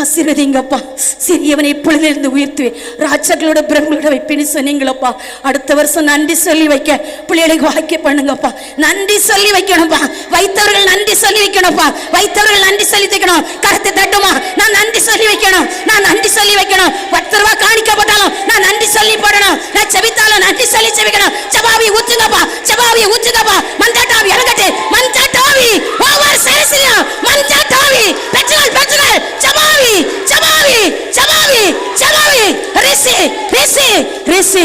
ஆசீர்வதிங்கப்பா. சிறியவனை இப்பொழுதிலிருந்து உயர்த்துவேன், ராஜாக்களோட பிரபலோட வைப்பேன்னு சொன்னீங்களப்பா. அடுத்த வருஷம் நன்றி சொல்லி வைக்க பிள்ளைகளுக்கு வாக்கிய பண்ணுங்கப்பா. நன்றி சொல்லி வைக்கணும்ப்பா. வைத்தவர்கள் நன்றி சொல்லி வைக்கணும்ப்பா. வைத்தவர்கள் நன்றி சொல்லி வைக்கணும். கருத்தை தட்டுமா, நான் நன்றி சொல்லி வைக்கணும், நான் நன்றி சொல்லி வைக்கணும். 10 ரூபாய் காணிக்கப்பட்டாலும் நான் நன்றி சொல்லி போடணும். நான் செபித்தாலும் நன்றி சொல்லி செபிக்கணும். ஜபாவி ஊத்துங்கப்பா, ஜபாவி ஊத்துங்கப்பா. மஞ்சாட்டாவி இறங்கட்டு, மஞ்சாட்டாவி ஒவ்வொரு சரசிலும் மஞ்சாட்டாவி பெற்றுகள் பெற்றுகள். ஜபாவி ஜபாவி ஜபாவி ஜபாவி ரிசி ரிசி ரிசி.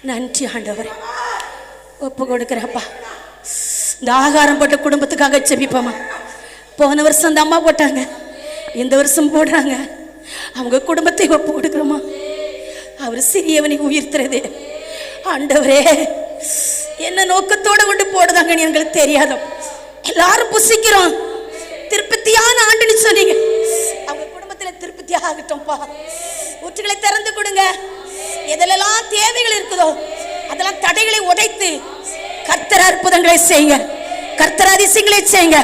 நன்றி ஆண்டவரே, ஒப்பு கொடுக்கிறப்பா. இந்த ஆகாரம் போட்ட குடும்பத்துக்காக செபிப்போமா. போன வருஷம் அந்த அம்மா போட்டாங்க, இந்த வருஷம் போடுறாங்க. அவங்க குடும்பத்தை ஒப்பு கொடுக்கிறோமா. அவர் சிறியவனை உயிர்த்துறதே ஆண்டவரே. என்ன நோக்கத்தோட கொண்டு போடுதாங்கன்னு எங்களுக்கு தெரியாதோ. எல்லாரும் புசிக்கிறோம், திருப்பதியான ஆண்டுன்னு சொன்னீங்க. அவங்க குடும்பத்துல திருப்பதி ஆகட்டும்பா. ஊற்றுகளை திறந்து கொடுங்க. எதெல்லாம் தேவைகள் இருக்குதோ அதெல்லாம் தடைகளை உடைத்து கர்த்தர் அற்புதங்களை செய்யுங்க, கர்த்தர் அதிசயங்களை செய்யுங்க.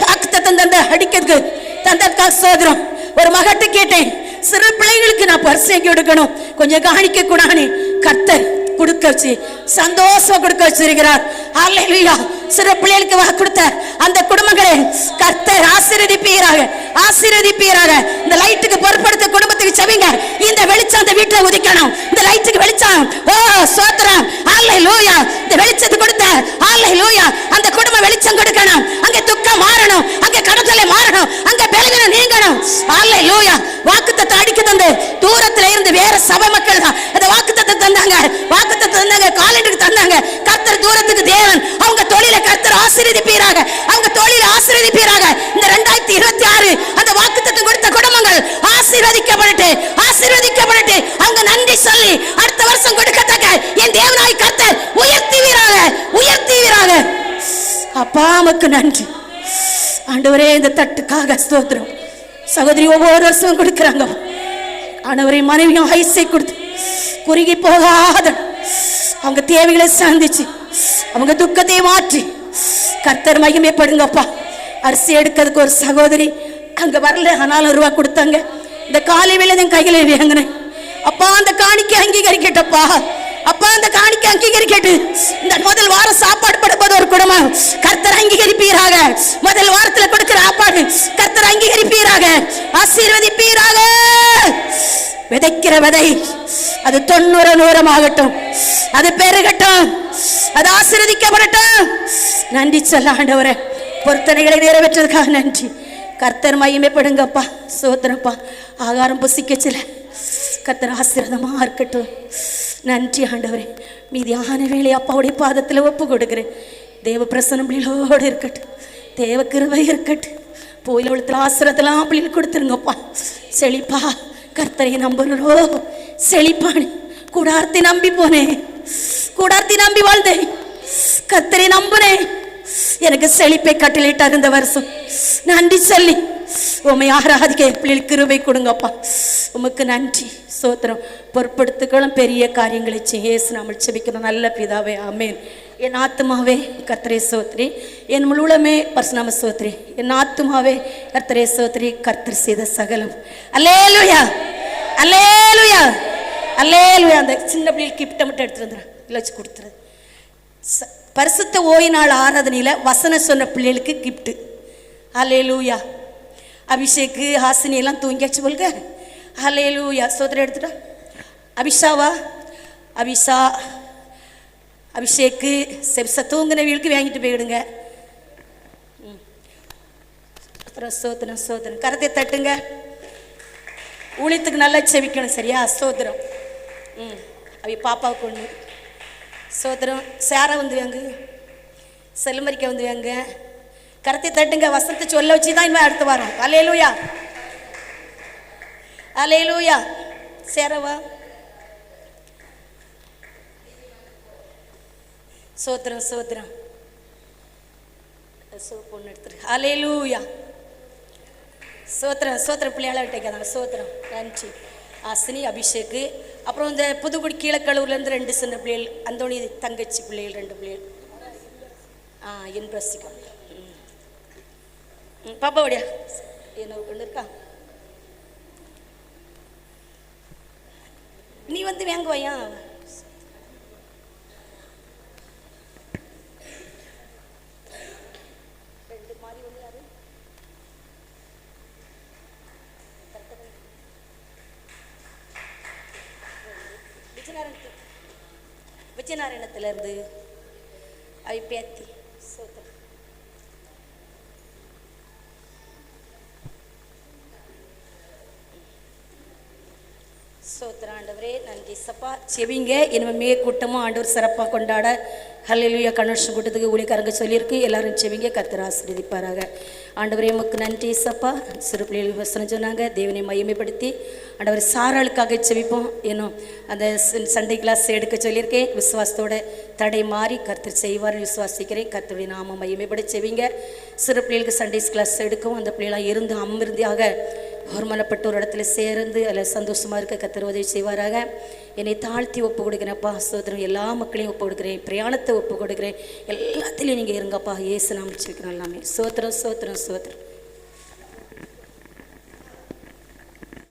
வாக்குத்தத்தம் தந்த அடிக்கிறதுக்கு தந்தற்காக சோதரம். ஒரு மகட்ட கேட்டேன், சிறு பிள்ளைகளுக்கு நான் பரிசு எங்க எடுக்கணும், கொஞ்சம் காணிக்க கூடாது. கர்த்தர் கொடுக்க வச்சு சந்தோஷம் கொடுக்க வச்சிருக்கிறார். அல்லேலூயா. சிறு பிள்ளைகளுக்கு கொடுத்த அந்த குடும்பங்களை கர்த்தர் ஆசீர்வதிப்பீராக, ஆசீர்வதிப்பீராக. இந்த லைட்டுக்கு பொறுப்படுத்த குடும்பத்துக்கு செவிங்க. இந்த வெளிச்சம் அந்த வீட்டுல உதிக்கணும். இந்த லைட்டுக்கு வெளிச்சம். ஓ ஸ்தோத்திரம். அல்லேலூயா. இந்த வெளிச்சத்தை கொடுத்த அல்லேலூயா அந்த குடும்பம் வெளிச்சம் கொடுக்கணும். அங்க துக்கம் மாறணும், அங்க கடத்தலை மாறணும், அங்க பலவீனம் நீங்கணும். அல்லேலூயா. வாக்குத்தத்தத்தை அடிக்க தந்து தூரத்துல இருந்து வேற சபை மக்கள் தான் அந்த வாக்குத்தத்தத்தை தந்தாங்க, வாக்குத்தத்தத்தை தந்தாங்க, காலண்டுக்கு தந்தாங்க. கர்த்தர் தூரத்துக்கு தேவன். அவங்க தொழிலை கர்த்தர் ஆசீர்வதிப்பீராக, அவங்க தொழிலை ஆசீர்வதிப்பீராக. இந்த 2026 அந்த வாக்குத்தத்தம் கொடுத்த குடும்பங்கள் ஆசீர்வதிக்கப்பட்டு ஆசீர்வதிக்கப்பட்டு அவங்க நன்றி சொல்லி அடுத்த வருஷம் கொடுக்கத்தக்க என் தேவனாய் கர்த்தர் உயர்த்துவீராக, உயர்த்துவீராக. அப்பா உமக்கு நன்றி ஆண்டவரே. இந்த தட்டுக்காக ஸ்தோத்திரம். சகோதரி ஒவ்வொரு வருஷம் கொடுக்கிறாங்க. ஆண்டவரே மனைவியும் ஐசை கொடுத்து குறுகி போகாத அவங்க தேவைகளை சந்திச்சு அவங்க துக்கத்தை மாற்றி கர்த்தர் மகிமைப்படுங்கப்பா. அரிசி எடுக்கிறதுக்கு ஒரு சகோதரி அங்க வரல, ஆனாலும் ரூபா கொடுத்தாங்க. இந்த காலை வேலை என் கையில வாங்கினேன். அப்பா அந்த காணிக்கை அங்கீகரிக்கட்டப்பா, அப்பா அந்த காணிக்கை அங்கீகரிக்கட்டு. இந்த முதல் வாரம் சாப்பாடு படுப்பது ஒரு குடும்பம் கர்த்தர் அங்கீகரிப்பீராக. முதல் வாரத்தில் கொடுக்கிற சாப்பாடு கர்த்தர் அங்கீகரிப்பீராக, ஆசீர்வதிப்பீராக. விதைக்கிற விதை அது 90 100 அது பெருகட்டும், அது ஆசீர்வதிக்கப்படட்டும். நன்றி சொல்ல ஆண்டவரே. பொருத்தனைகளை நிறைவேற்றதுக்காக நன்றி. கர்த்தர் மகிமைப்படுங்கப்பா. சோதரப்பா ஆகாரம் புசிக்கச்சில கர்த்தர் ஆசீர்வாதமா இருக்கட்டும். நன்றி ஆண்டவரே. மீதியான வேலை அப்பாவுடைய பாதத்தில் ஒப்பு கொடுக்கிறேன். தேவ பிரசன்னம் பிள்ளைகளோடு இருக்கட்டும், தேவ கிருபை இருக்கட்டும். போயில உள்ள ஆசிரத்தெல்லாம் பிள்ளைகள் கொடுத்துருங்கப்பா. செழிப்பா கர்த்தரை நம்புறோ செழிப்பானு. கூடாரத்தை நம்பி போனேன், கூடாரத்தை நம்பி வாழ்ந்தேன், கர்த்தரை நம்புனேன். எனக்கு செழிப்பை கட்டளையிட்டார் இந்த வருஷம். நன்றி சொல்லி உண்மை ஆராதிக்க பிள்ளைகளுக்கு கிருபை கொடுங்கப்பா. உமக்கு நன்றி சோத்திரம். பொறுப்படுத்துக்களும் பெரிய காரியங்களை செய்யேசு நம்ம செபிக்கிறோம் நல்ல பிதாவே. ஆமேன். என் ஆத்துமாவே கர்த்தரே சோத்ரி, என் முழுவதுமே பரிசுநாம சோத்ரி. என் ஆத்துமாவே கர்த்தரே சோத்ரி. கர்த்தர் செய்த சகலம். அல்லேலூயா, அல்லேலூயா, அல்லேலூயா. அந்த சின்ன பிள்ளைகளுக்கு கிஃப்ட்டை மட்டும் எடுத்துட்டு வந்துடுறேன், இல்லை வச்சு கொடுத்துறது. பரிசுத்த ஓய்வு நாள் ஆராதனையில் வசனம் சொன்ன பிள்ளைகளுக்கு கிஃப்ட்டு. அல்லேலூயா. அபிஷேக்கு ஹாசினி எல்லாம் தூங்கியாச்சு போல்க. அல்லேலூயா. சோதரை எடுத்துட்டா. அபிஷாவா, அபிஷா, அபிஷேக்கு செப்சா தூங்கின வீட்டுக்கு வாங்கிட்டு போயிடுங்க. சோதனம் சோதனம். கரத்தை தட்டுங்க. ஊழியத்துக்கு நல்லா செவிக்கணும் சரியா. சோதரம். அவை பாப்பாவுக்கு ஒன்று சோதரம். சேரை வந்து வாங்க, செல்லுமரிக்க வந்து வாங்க. கரத்தை தட்டுங்க. வசனத்தை சொல்ல வச்சு தான் இனிமே அடுத்து வரோம். அல்லேலூயா, அல்லேலூயா. சேரவா சோத்திரம் சோத்திரம். பொண்ணு எடுத்துரு. அல்லேலூயா. சோத்திரம் சோத்திரம். பிள்ளையாள விட்டேக்காதாங்க. சோத்திரம். நன்றி. ஆசினி, அபிஷேக்கு. அப்புறம் இந்த புதுக்குடி கீழக்கல்லூர்லேருந்து 2 சின்ன பிள்ளைகள், அந்தோணி தங்கச்சி பிள்ளைகள் 2 பிள்ளைகள். என் ரசிகம் பாப்பா ஓடியா என்ன கொண்டு இருக்கா. நீ வந்து வாங்குவாயா. விஜயநாராயணத்திலிருந்து அவை பேத்தி. சோத்திரம். சோத்திரம் ஆண்டவரே. நன்றி சப்பா. செவிங்க இனிமே கூட்டமும் ஆண்டவர் சிறப்பாக கொண்டாட ஹல்லேலூயா கன்வென்ஷன் கூட்டத்துக்கு ஊழியக்காரங்க சொல்லியிருக்கு. எல்லாரும் செவிங்க. கர்த்தர் ஆசீர்வதிப்பாராக. ஆண்டவரே உமக்கு நன்றி சப்பா. சிறு பிள்ளைகள் வசனம் சொன்னாங்க. தேவனை மகிமைப்படுத்தி ஆண்டவர் சாராளுக்காக செவிப்போம். இன்னும் அந்த சண்டே கிளாஸ் எடுக்க சொல்லியிருக்கேன். விசுவாசத்தோட தடை மாறி கர்த்தர் செய்வார்னு விசுவாசிக்கிறேன். கர்த்தருடைய நாம மகிமைப்பட செவிங்க. சிறு பிள்ளைகளுக்கு சண்டேஸ் கிளாஸ் எடுக்கவும் அந்த பிள்ளைகளாக இருந்து அமிர்தியாக ஒருமனப்பட்ட ஒரு இடத்துல சேர்ந்து அதில் சந்தோஷமாக இருக்க கர்த்தர் உதவி செய்வாராக. என்னை தாழ்த்தி ஒப்பு கொடுக்குறேன்ப்பா. சோதரம். எல்லா மக்களையும் ஒப்பு கொடுக்குறேன், பிரயாணத்தை ஒப்பு கொடுக்குறேன். எல்லாத்துலேயும் நீங்கள் இருங்கப்பா. இயேசு நாமத்தில் ஜெபிக்கிறோம் எல்லாமே. சோத்திரம் சோத்திரம் சோத்திரம்.